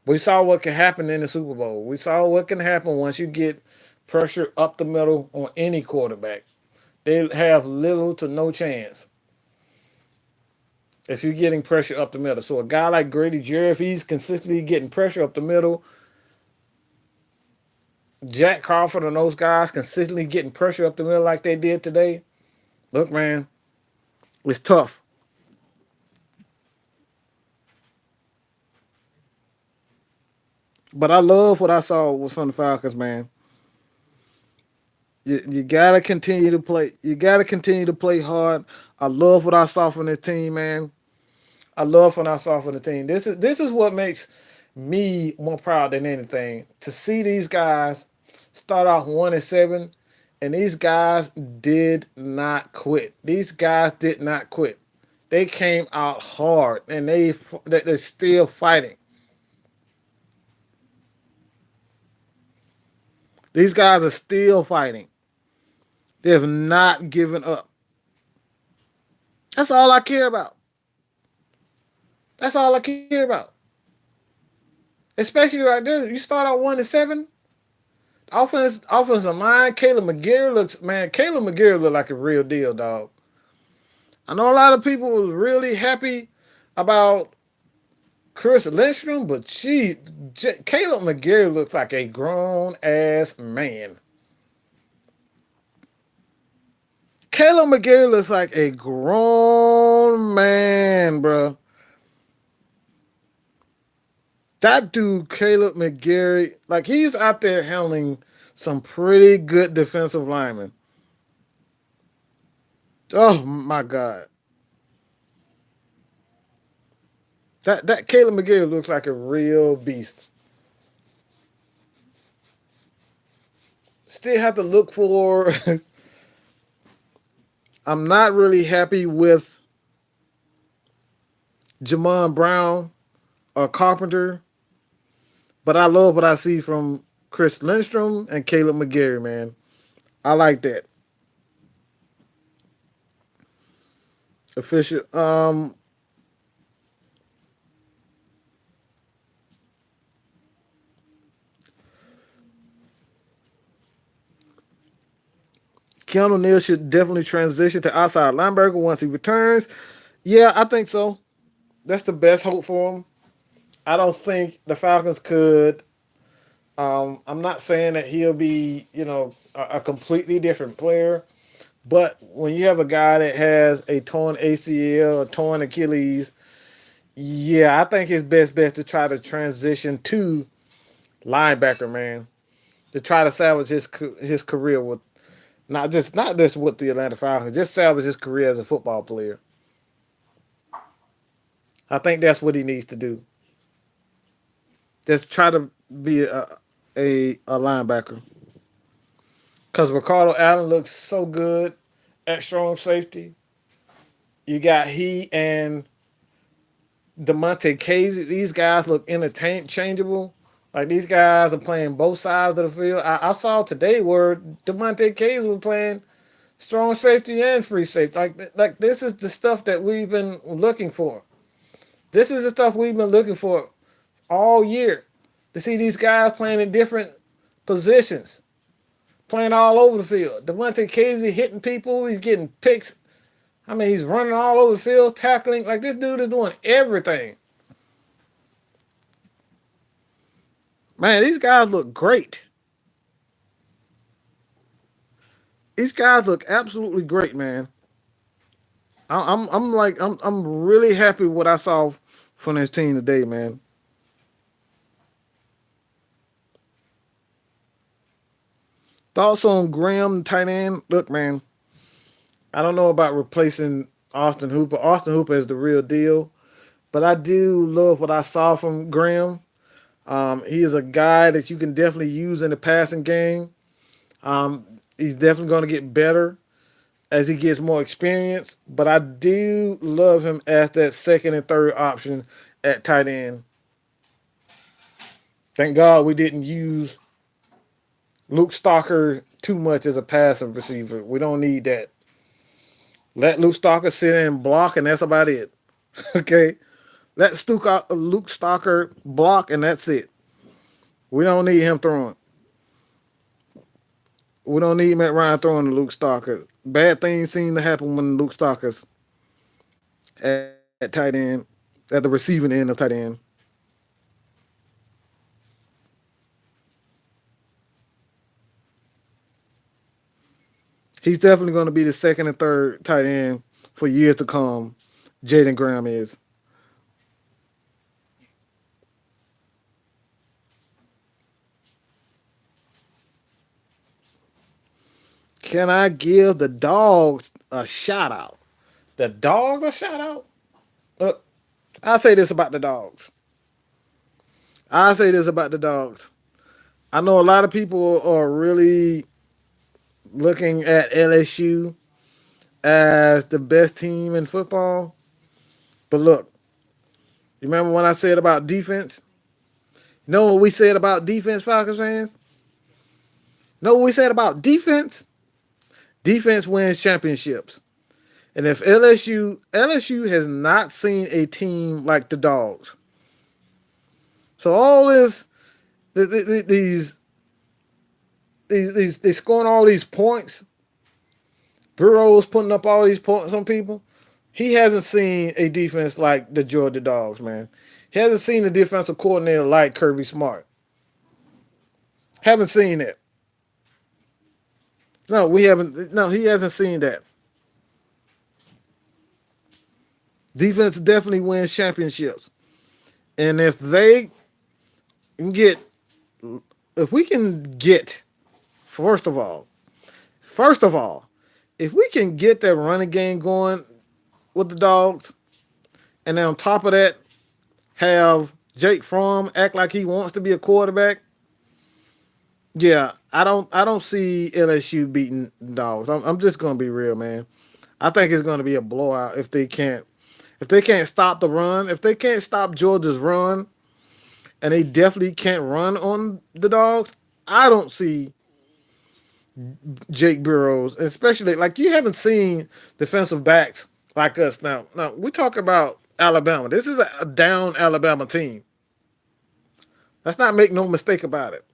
we saw what can happen in the Super Bowl. We saw what can happen once you get pressure up the middle on any quarterback. They have little to no chance if you're getting pressure up the middle. So a guy like Grady Jarrett, if he's consistently getting pressure up the middle, Jack Crawford and those guys consistently getting pressure up the middle like they did today, look, man, it's tough. But I love what I saw from the Falcons, man. You gotta continue to play. You gotta continue to play hard. I love what I saw from the team, man. I love what I saw from the team. This is what makes me more proud than anything. To see these guys start off 1-7, and these guys did not quit. These guys did not quit. They came out hard, and they're still fighting. These guys are still fighting. They have not given up. That's all I care about. That's all I care about. Especially right there, you start out 1-7. Offensive line, Caleb McGarry looks, man. Caleb McGarry look like a real deal, dog. I know a lot of people was really happy about Chris Lindstrom, but Caleb McGarry looks like a grown ass man. Caleb McGarry looks like a grown man, bro. That dude, Caleb McGarry, like he's out there handling some pretty good defensive linemen. Oh my God. That Caleb McGarry looks like a real beast. Still have to look for. I'm not really happy with Jamon Brown or Carpenter, but I love what I see from Chris Lindstrom and Caleb McGarry, man. I like that. Official. Keanu Neal should definitely transition to outside linebacker once he returns. Yeah, I think so. That's the best hope for him. I don't think the Falcons could. I'm not saying that he'll be, a completely different player, but when you have a guy that has a torn ACL, a torn Achilles, yeah, I think it's best to try to transition to linebacker, man, to try to salvage his career with not just with the Atlanta Falcons, just salvage his career as a football player. I think that's what he needs to do. Just try to be a linebacker. Because Ricardo Allen looks so good at strong safety. You got he and Demonte Casey. These guys look interchangeable. Like these guys are playing both sides of the field. I saw today where Demonte Casey was playing strong safety and free safety. Like this is the stuff that we've been looking for. This is the stuff we've been looking for all year. To see these guys playing in different positions, playing all over the field. Devontae Casey hitting people, he's getting picks. I mean, he's running all over the field, tackling. Like this dude is doing everything. Man, these guys look great. These guys look absolutely great, man. I'm really happy with what I saw from this team today, man. Thoughts on Graham, tight end? Look, man, I don't know about replacing Austin Hooper. Austin Hooper is the real deal, but I do love what I saw from Graham. He is a guy that you can definitely use in the passing game. He's definitely going to get better as he gets more experience, but I do love him as that second and third option at tight end. Thank God we didn't use Luke Stalker too much as a passive receiver. We don't need that. Let Luke Stalker sit in and block, and that's about it. Okay? Let Luke Stalker block, and that's it. We don't need him throwing. We don't need Matt Ryan throwing to Luke Stalker. Bad things seem to happen when Luke Stalker's at tight end, at the receiving end of tight end. He's definitely going to be the second and third tight end for years to come. Jaden Graham is. Can I give the dogs a shout out? The dogs a shout out? Look, I'll say this about the dogs. I'll say this about the dogs. I know a lot of people are really looking at LSU as the best team in football. But look, you remember when I said about defense? You know what we said about defense, Falcons fans? You know what we said about defense? Defense wins championships. And if LSU has not seen a team like the Dogs. So all this, these scoring all these points, Burrow's putting up all these points on people. He hasn't seen a defense like the Georgia Dogs, man. He hasn't seen a defensive coordinator like Kirby Smart. Haven't seen it. No, we haven't. No, he hasn't seen that. Defense definitely wins championships. And if they can get, if we can get, first of all, if we can get that running game going with the Dogs, and then on top of that, have Jake Fromm act like he wants to be a quarterback, yeah, I don't see LSU beating the Dogs. I'm just gonna be real, man. I think it's gonna be a blowout if they can't stop the run, if they can't stop Georgia's run, and they definitely can't run on the Dogs. I don't see Jake Burrows, especially like you haven't seen defensive backs like us. Now we talk about Alabama. This is a down Alabama team. Let's not make no mistake about it.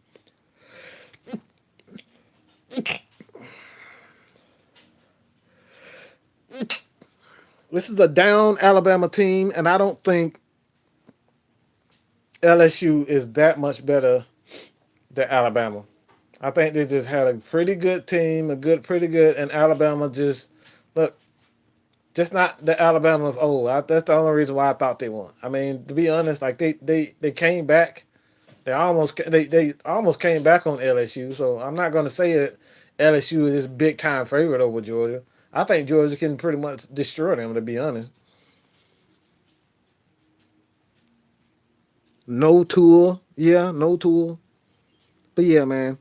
This is a down Alabama team, and I don't think LSU is that much better than Alabama. I think they just had a pretty good team, pretty good, and Alabama just look, just not the Alabama of old. That's the only reason why I thought they won. I mean, to be honest, like they came back. They almost came back on LSU. So I'm not going to say that LSU is this big time favorite over Georgia. I think Georgia can pretty much destroy them. To be honest, no tool, yeah, no tool. But yeah, man,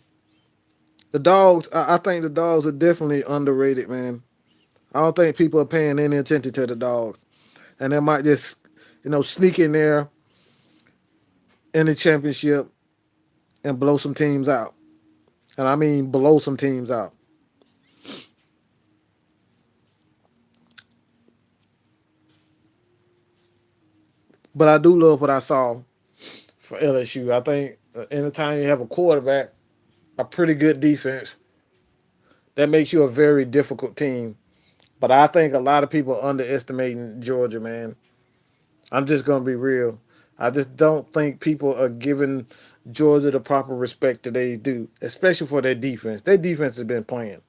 the dogs. I think the dogs are definitely underrated, man. I don't think people are paying any attention to the dogs, and they might just, sneak in there in the championship and blow some teams out. And I mean blow some teams out. But I do love what I saw for LSU. I think anytime you have a quarterback, a pretty good defense, that makes you a very difficult team. But I think a lot of people are underestimating Georgia, man. I'm just gonna be real. I just don't think people are giving Georgia the proper respect that they do, especially for their defense. Their defense has been playing.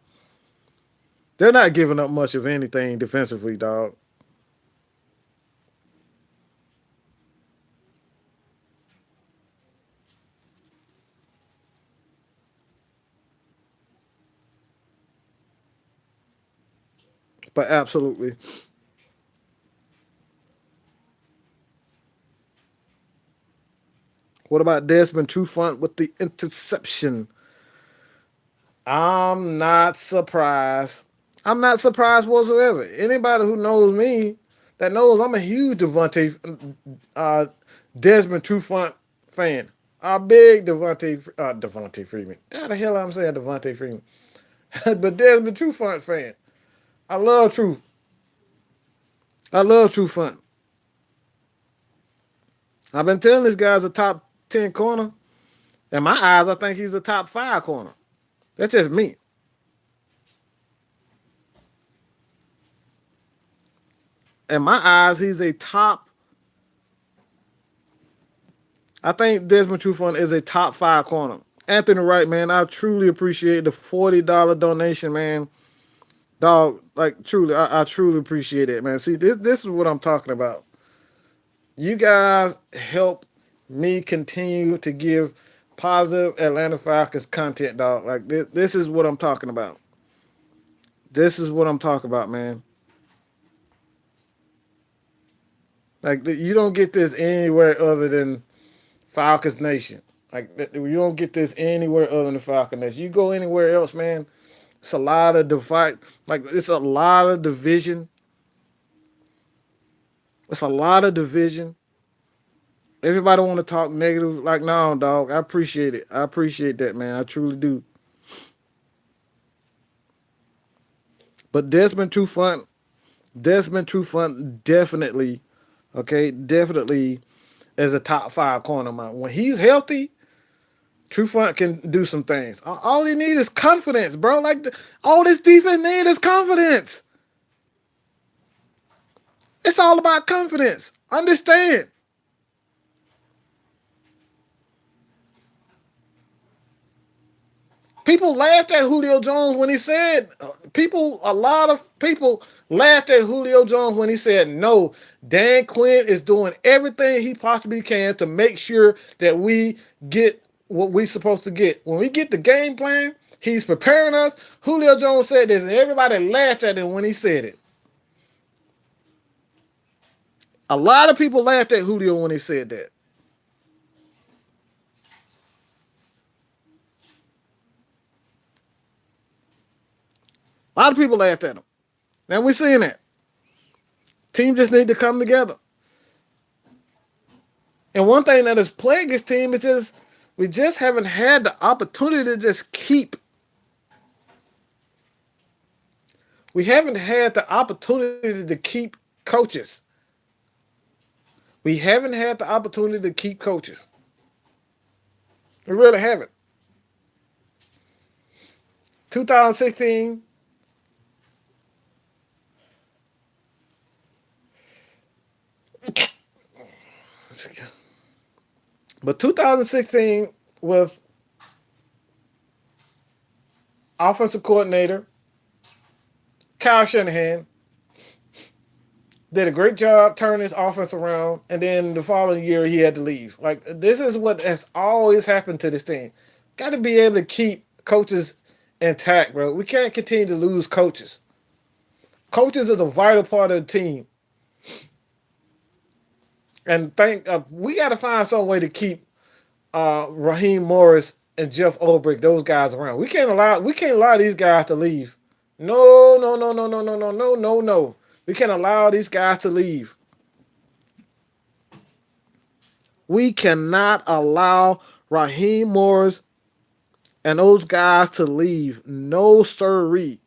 They're not giving up much of anything defensively, dog. But absolutely. What about Desmond Trufant with the interception? I'm not surprised. I'm not surprised whatsoever. Anybody who knows me that knows I'm a huge uh, Desmond Trufant fan. A big Devontae Freeman. How the hell I'm saying Devontae Freeman? But Desmond Trufant fan. I love Truth. I love Trufant. I've been telling this guy's a top 10 corner. In my eyes, I think he's a top 5 corner. That's just me. In my eyes, he's a top. I think Desmond Trufant is a top 5 corner. Anthony Wright, man, I truly appreciate the $40 donation, man. Dog, like truly, I truly appreciate it, man. See, this is what I'm talking about. You guys help me continue to give positive Atlanta Falcons content, dog. Like this is what I'm talking about. This is what I'm talking about, man. Like you don't get this anywhere other than Falcons Nation. Like you don't get this anywhere other than the Falcon Nation. You go anywhere else, man. It's a lot of divide. Like it's a lot of division. It's a lot of division. Everybody want to talk negative. Like no, dog. I appreciate it. I appreciate that, man. I truly do. But Desmond Trufant, definitely, okay, definitely is a top 5 corner, man. When he's healthy, Trufant can do some things. All he needs is confidence, bro. Like all this defense needs is confidence. It's all about confidence. Understand. People laughed at Julio Jones when he said, a lot of people laughed at Julio Jones when he said, no, Dan Quinn is doing everything he possibly can to make sure that we get what we're supposed to get. When we get the game plan, he's preparing us. Julio Jones said this, and everybody laughed at him when he said it. A lot of people laughed at Julio when he said that. A lot of people laughed at him. Now we're seeing that. Teams just need to come together. And one thing that has plagued this team is just we just haven't had the opportunity to just keep. We haven't had the opportunity to keep coaches. We haven't had the opportunity to keep coaches. We really haven't. 2016, but 2016 with offensive coordinator Kyle Shanahan did a great job turning his offense around, and then the following year he had to leave. Like this is what has always happened to this team. Got to be able to keep coaches intact, bro. We can't continue to lose coaches. Coaches is a vital part of the team, and we got to find some way to keep Raheem Morris and Jeff Ulbrich, those guys around. We can't allow these guys to leave. No, no, no, no, no, no, no, no, no, no. We can't allow these guys to leave. We cannot allow Raheem Morris and those guys to leave. No, sirree.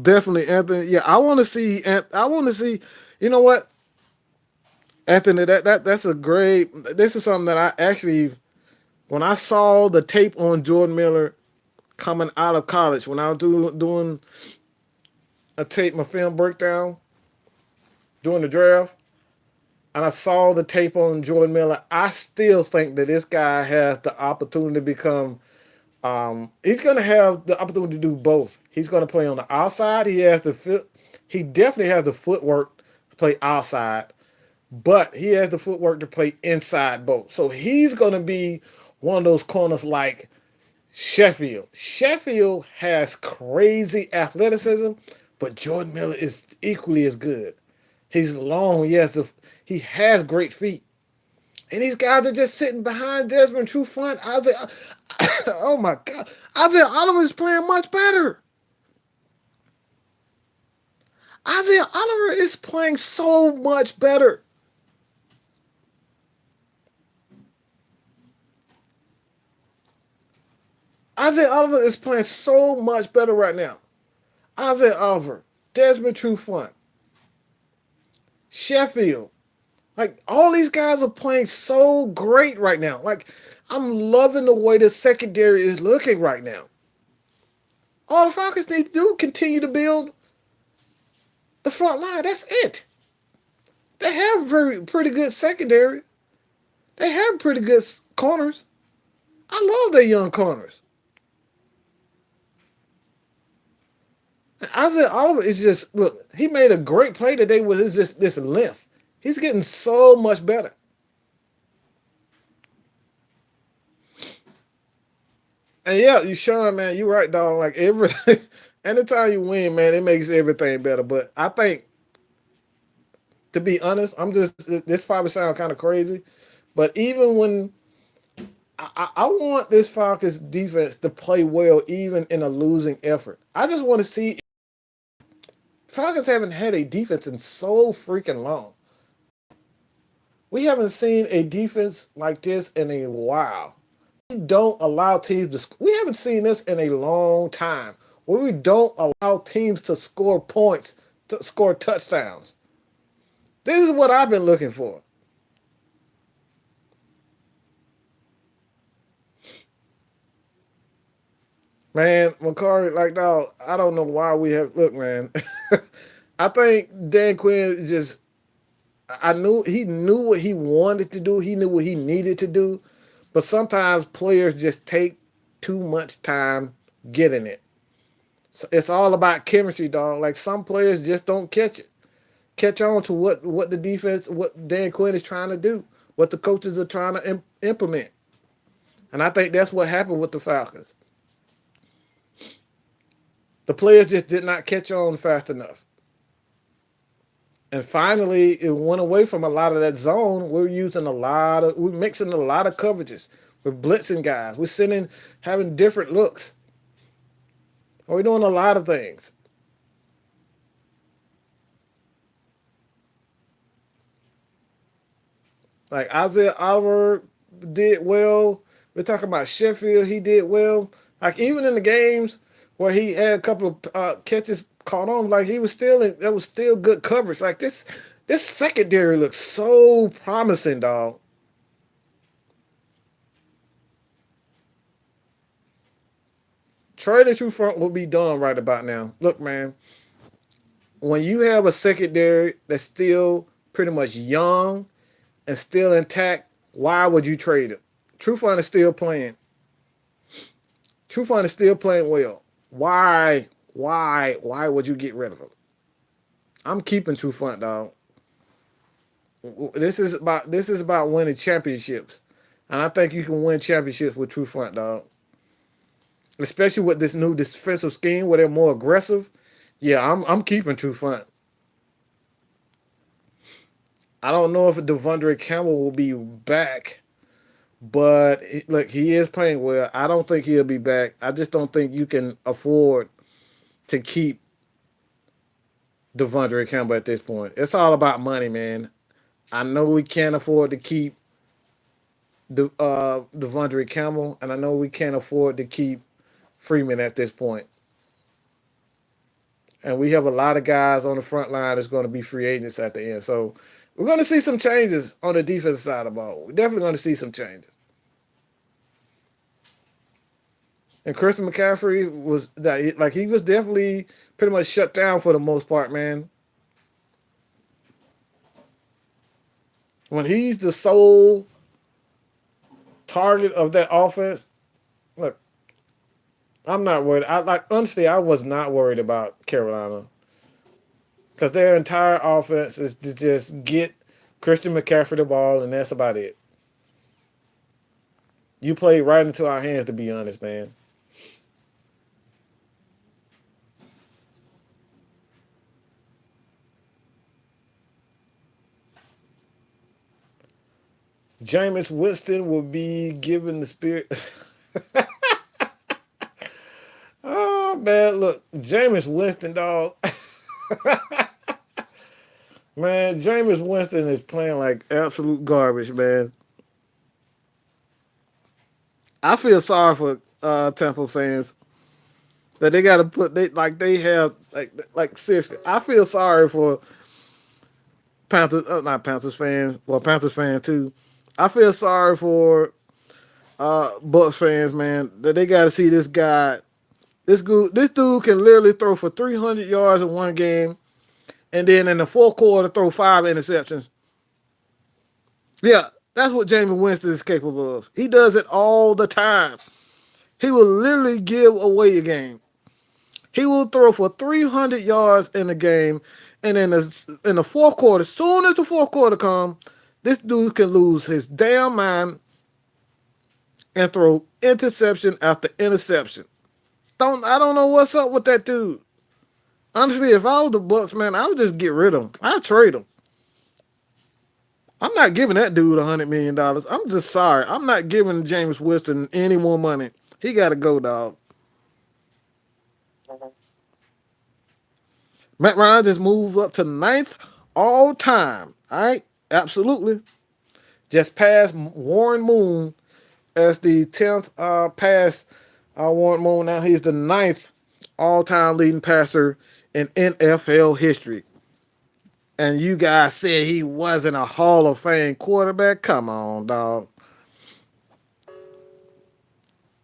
Definitely, Anthony. Yeah, I want to see. I want to see. You know what, Anthony? That's a great. This is something that I actually, when I saw the tape on Jordan Miller coming out of college, when I was doing a tape, my film breakdown during the draft, and I saw the tape on Jordan Miller, I still think that this guy has the opportunity to become. He's going to have the opportunity to do both. He's going to play on the outside. He has the fit. He definitely has the footwork to play outside, but he has the footwork to play inside both. So he's going to be one of those corners like Sheffield. Sheffield has crazy athleticism, but Jordan Miller is equally as good. He's long. He has great feet. And these guys are just sitting behind Desmond Trufant. Isaiah, oh my God, Isaiah Oliver is playing much better. Isaiah Oliver is playing so much better. Isaiah Oliver is playing so much better right now. Isaiah Oliver, Desmond Trufant, Sheffield. Like all these guys are playing so great right now. Like I'm loving the way the secondary is looking right now. All the Falcons need to do continue to build the front line. That's it. They have pretty good secondary. They have pretty good corners. I love their young corners. And Isaiah Oliver is just look. He made a great play today with his this length. He's getting so much better. And yeah, you Sean, man, you're right, dog. Like everything, anytime you win, man, it makes everything better. But I think, to be honest, this probably sounds kind of crazy, but even when I want this Falcons defense to play well, even in a losing effort. I just want to see Falcons haven't had a defense in so freaking long. We haven't seen a defense like this in a while. We don't allow teams to. We haven't seen this in a long time. Where we don't allow teams to score points, to score touchdowns. This is what I've been looking for. Man, McCarry, like, dog, I don't know why we have. Look, man, I think Dan Quinn just. I knew he knew what he wanted to do. He knew what he needed to do. But sometimes players just take too much time getting it. So it's all about chemistry, dog. Like some players just don't catch on to what the defense, what Dan Quinn is trying to do, what the coaches are trying to implement. And I think that's what happened with the Falcons. The players just did not catch on fast enough. And finally, it went away from a lot of that zone. We're mixing a lot of coverages. We're blitzing guys. We're having different looks. We're doing a lot of things. Like Isaiah Oliver did well. We're talking about Sheffield. He did well. Like even in the games where he had a couple of catches caught on, like he was still there was still good coverage. Like this secondary looks so promising, dog. Trading true front will be done right about now. Look, man, when you have a secondary that's still pretty much young and still intact, why would you trade it? Trufant is still playing. Trufant is still playing well. Why would you get rid of him? I'm keeping Trufant, dog. This is about winning championships, and I think you can win championships with Trufant, dog. Especially with this new defensive scheme where they're more aggressive. Yeah, I'm keeping Trufant. I don't know if Devondre Campbell will be back, But look, he is playing well. I don't think he'll be back. I just don't think you can afford to keep Devondre Campbell at this point. It's all about money, man. I know we can't afford to keep Devondre Campbell, and I know we can't afford to keep Freeman at this point. And we have a lot of guys on the front line that's going to be free agents at the end. So we're going to see some changes on the defensive side of the ball. We're definitely going to see some changes. And Christian McCaffrey was that like he was definitely pretty much shut down for the most part, man. When he's the sole target of that offense, look, I'm not worried. I like honestly, I was not worried about Carolina because their entire offense is to just get Christian McCaffrey the ball, and that's about it. You played right into our hands, to be honest, man. Jameis Winston will be given the spirit. Oh man, look, Jameis Winston, dog. Man, Jameis Winston is playing like absolute garbage, man. I feel sorry for Temple fans that they got to put they have like seriously. I feel sorry for Panthers, not Panthers fans, well Panthers fans too. I feel sorry for Bucks fans, man, that they got to see this guy. This dude can literally throw for 300 yards in one game, and then in the fourth quarter throw 5 interceptions. Yeah, that's what Jamie Winston is capable of. He does it all the time. He will literally give away a game. He will throw for 300 yards in a game, and in the fourth quarter, as soon as the fourth quarter comes, this dude can lose his damn mind and throw interception after interception. I don't know what's up with that dude. Honestly, if I was the Bucks, man, I would just get rid of him. I'd trade him. I'm not giving that dude $100 million. I'm just sorry. I'm not giving James Winston any more money. He got to go, dog. Matt Ryan just moved up to ninth all time. All right, absolutely. Just passed Warren Moon as the 10th pass. Warren Moon now he's the ninth all-time leading passer in NFL history. And you guys said he wasn't a Hall of Fame quarterback? Come on, dog.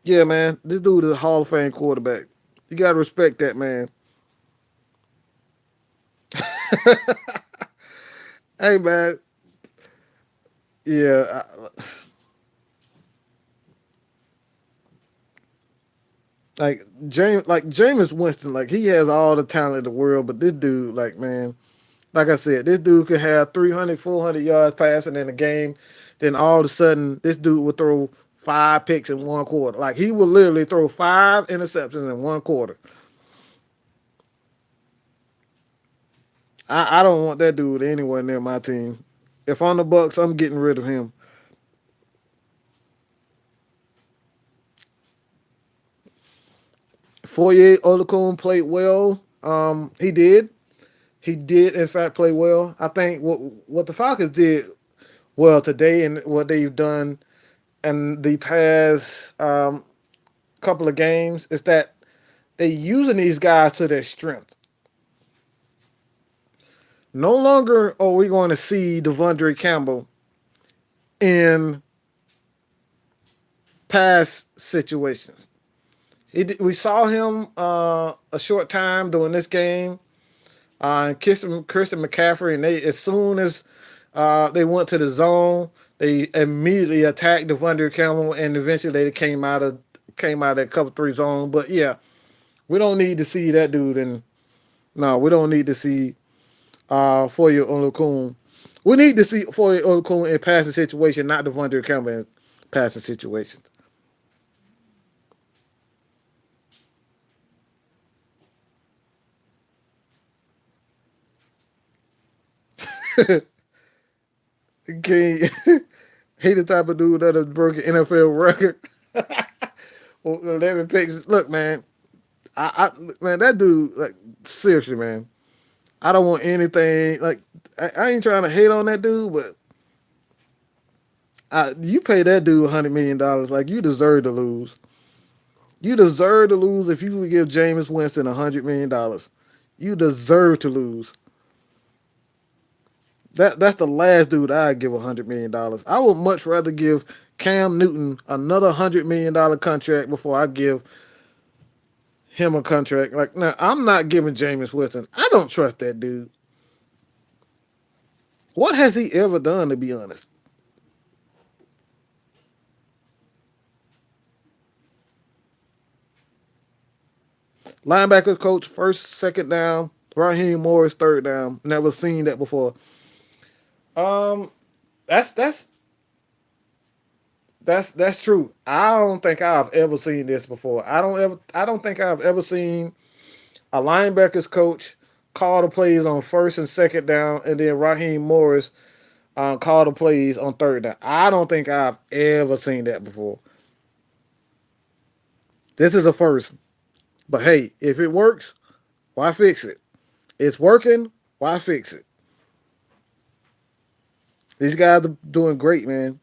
Yeah, man. This dude is a Hall of Fame quarterback. You got to respect that, man. Hey, man. Yeah. Like Jameis Winston, like he has all the talent in the world, but this dude, like, man, like I said, this dude could have 300, 400 yards passing in a game. Then all of a sudden, this dude would throw 5 picks in one quarter. Like he would literally throw 5 interceptions in one quarter. I don't want that dude anywhere near my team. If I'm the Bucks, I'm getting rid of him. Foyer Olakun played well. He did. He did in fact play well. I think what the Falcons did well today and what they've done in the past couple of games is that they're using these guys to their strength. No longer are we going to see Devondre Campbell in pass situations. We saw him a short time during this game. Christian McCaffrey, and they as soon as they went to the zone, they immediately attacked Devondre Campbell, and eventually they came out of that cover three zone. But yeah, we don't need to see that dude, and no, we don't need to see Foyer Olakun. We need to see Foyer Olakun in passing situation, not Devondre Campbell in passing situations. Can He the type of dude that has broken NFL record. 11 picks. Look, man, man, that dude, like, seriously, man, I don't want anything. Like, I ain't trying to hate on that dude, but you pay that dude $100 million. Like, you deserve to lose. You deserve to lose if you would give Jameis Winston $100 million. You deserve to lose. That's the last dude I'd give $100 million. I would much rather give Cam Newton another $100 million contract before I give him a contract. Like, now, I'm not giving Jameis Winston. I don't trust that dude. What has he ever done, to be honest? Linebackers coach, first, second down. Raheem Morris, third down. Never seen that before. Um, that's that's that's true. I don't think I've ever seen this before. I don't think I've ever seen a linebackers coach call the plays on first and second down, and then Raheem Morris call the plays on third down. I don't think I've ever seen that before. This is a first. But hey, if it works, why fix it? It's working. Why fix it? These guys are doing great, man.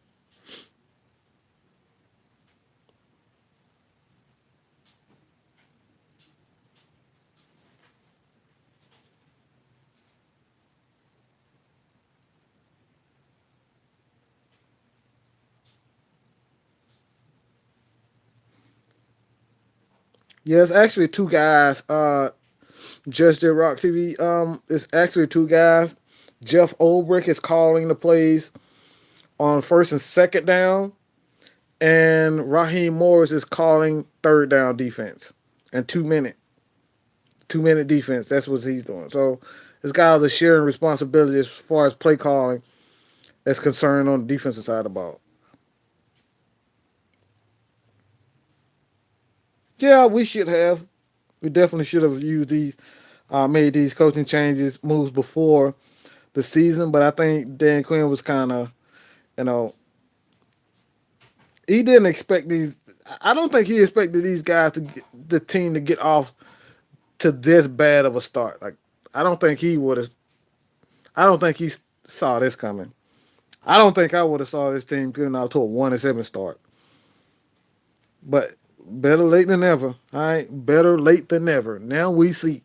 Yeah, it's actually two guys. Just did Rock TV. It's actually two guys. Jeff Olbrich is calling the plays on first and second down, and Raheem Morris is calling third down defense and 2 minute defense. That's what he's doing. So this guys are sharing responsibility as far as play calling is concerned on the defensive side of the ball. Yeah, we should have. We definitely should have used these, made these coaching changes moves before the season. But I think Dan Quinn was kind of, you know, he didn't expect these. I don't think he expected these guys to get the team to get off to this bad of a start. Like, I don't think he would have. I don't think he saw this coming. I don't think I would have saw this team getting out to a 1-7 start. But better late than never. All right, better late than never. Now we see.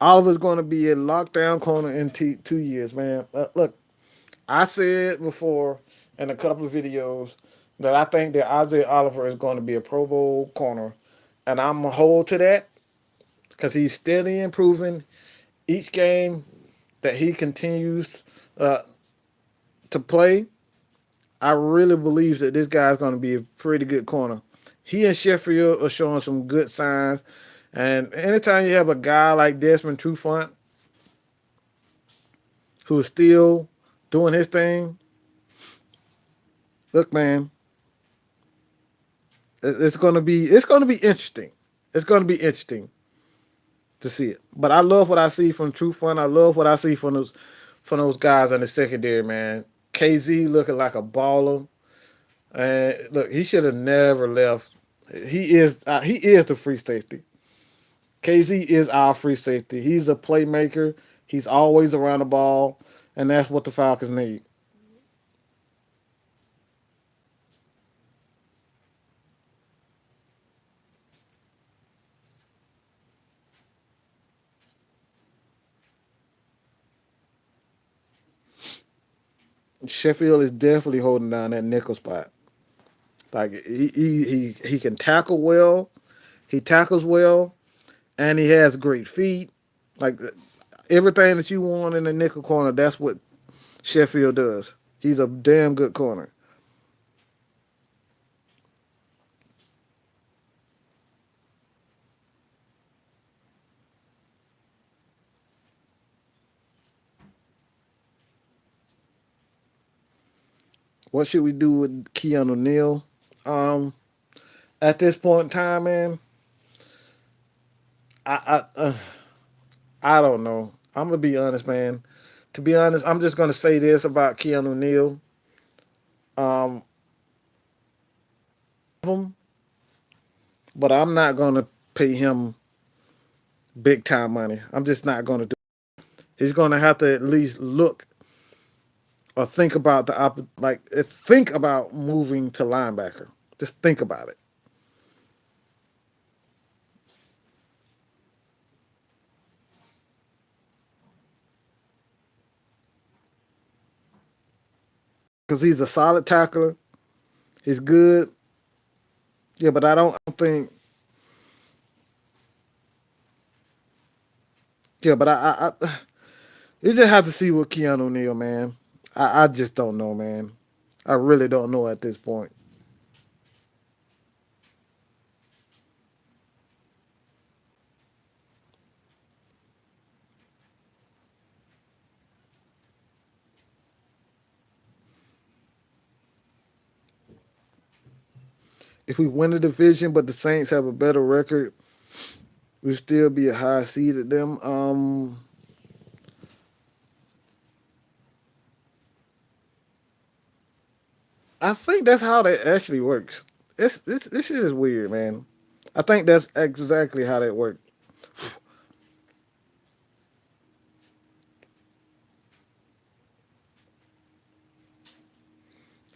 Oliver's going to be a lockdown corner in 2 years, man. Look, I said before in a couple of videos that I think that Isaiah Oliver is going to be a Pro Bowl corner, and I'm gonna hold to that because he's steadily improving each game that he continues uh, to play. I really believe that this guy's going to be a pretty good corner. He and Sheffield are showing some good signs, and anytime you have a guy like Desmond Trufant who's still doing his thing, look, man, it's gonna be interesting. It's gonna be interesting to see it. But I love what I see from Trufant. I love what I see from those guys in the secondary, man. KZ looking like a baller. And look, he should have never left. He is the free safety. KZ is our free safety. He's a playmaker. He's always around the ball, and that's what the Falcons need. Sheffield is definitely holding down that nickel spot. Like he can tackle well. He tackles well, and he has great feet. Like everything that you want in the nickel corner, that's what Sheffield does. He's a damn good corner. What should we do with Keanu Neal? Um, at this point in time, man, I don't know. I'm gonna be honest, man. To be honest, I'm just gonna say this about Keanu Neal. Um, him, but I'm not gonna pay him big time money. I'm just not gonna do. He's gonna have to at least look or think about think about moving to linebacker. Just think about it. Because he's a solid tackler. He's good. Yeah, but I don't think. Yeah, but you just have to see with Keanu Neal, man. I just don't know, man. I really don't know at this point. If we win the division, but the Saints have a better record, we still be a high seed at them. I think that's how that actually works. This shit is weird, man. I think that's exactly how that works.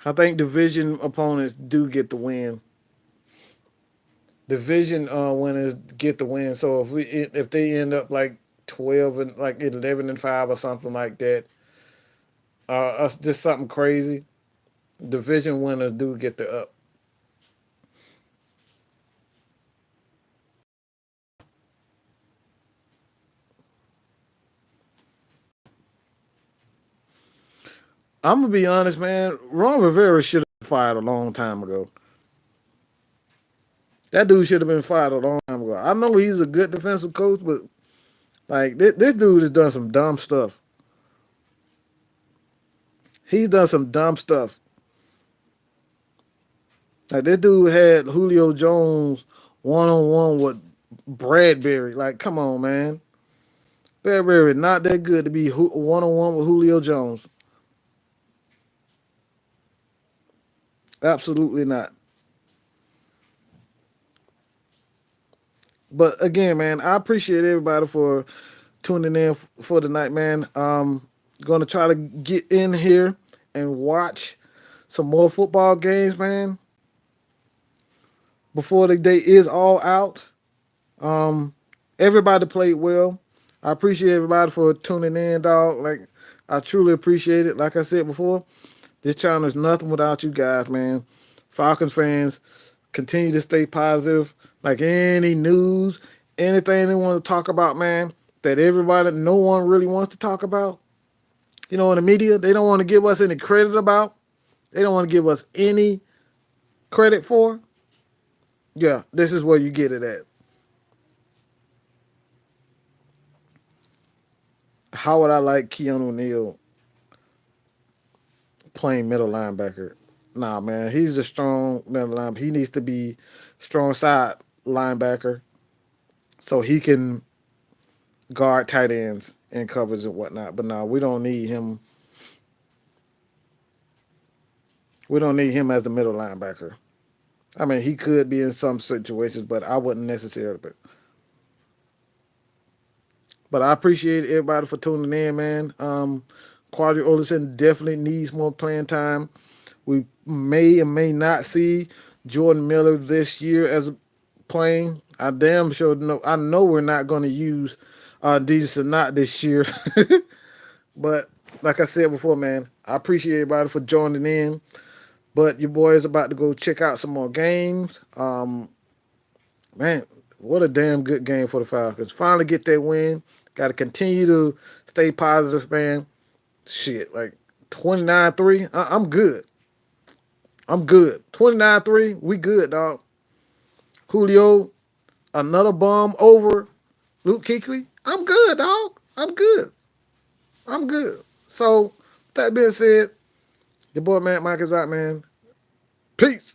I think division opponents do get the win. Division winners get the win. So if they end up like 12 and like 11-5 or something like that, us just something crazy. Division winners do get the up. I'm gonna be honest, man. Ron Rivera should have been fired a long time ago. That dude should have been fired a long time ago. I know he's a good defensive coach, but like this dude has done some dumb stuff. He's done some dumb stuff. Like this dude had Julio Jones 1-on-1 with Bradbury. Like, come on, man. Bradbury not that good to be 1-on-1 with Julio Jones. Absolutely not. But again, man, I appreciate everybody for tuning in for tonight, man. Going to try to get in here and watch some more football games, man, before the day is all out. Um, Everybody played well. I appreciate everybody for tuning in, dog. Like, I truly appreciate it. Like I said before, this channel is nothing without you guys, man. Falcons fans, continue to stay positive. Like any news, anything they want to talk about, man, that no one really wants to talk about. You know, in the media, they don't want to give us any credit about. They don't want to give us any credit for. Yeah, this is where you get it at. How would I like Keanu Neal playing middle linebacker? Nah, man, he's a strong middle linebacker. He needs to be strong side linebacker so he can guard tight ends and covers and whatnot. But no, we don't need him. We don't need him as the middle linebacker. I mean, he could be in some situations, but I wouldn't necessarily. But I appreciate everybody for tuning in, man. Quadri Olison definitely needs more playing time. We may or may not see Jordan Miller this year as playing. I damn sure know. I know we're not going to use Deedson not this year. But like I said before, man, I appreciate everybody for joining in. But your boy is about to go check out some more games. Man, what a damn good game for the Falcons. Finally get that win. Got to continue to stay positive, man. Shit, like 29-3. I'm good. I'm good. 29-3. We good, dog. Julio, another bomb over Luke Kuechly. I'm good, dog. I'm good. I'm good. So, that being said, your boy, man, Mike is out, man. Peace.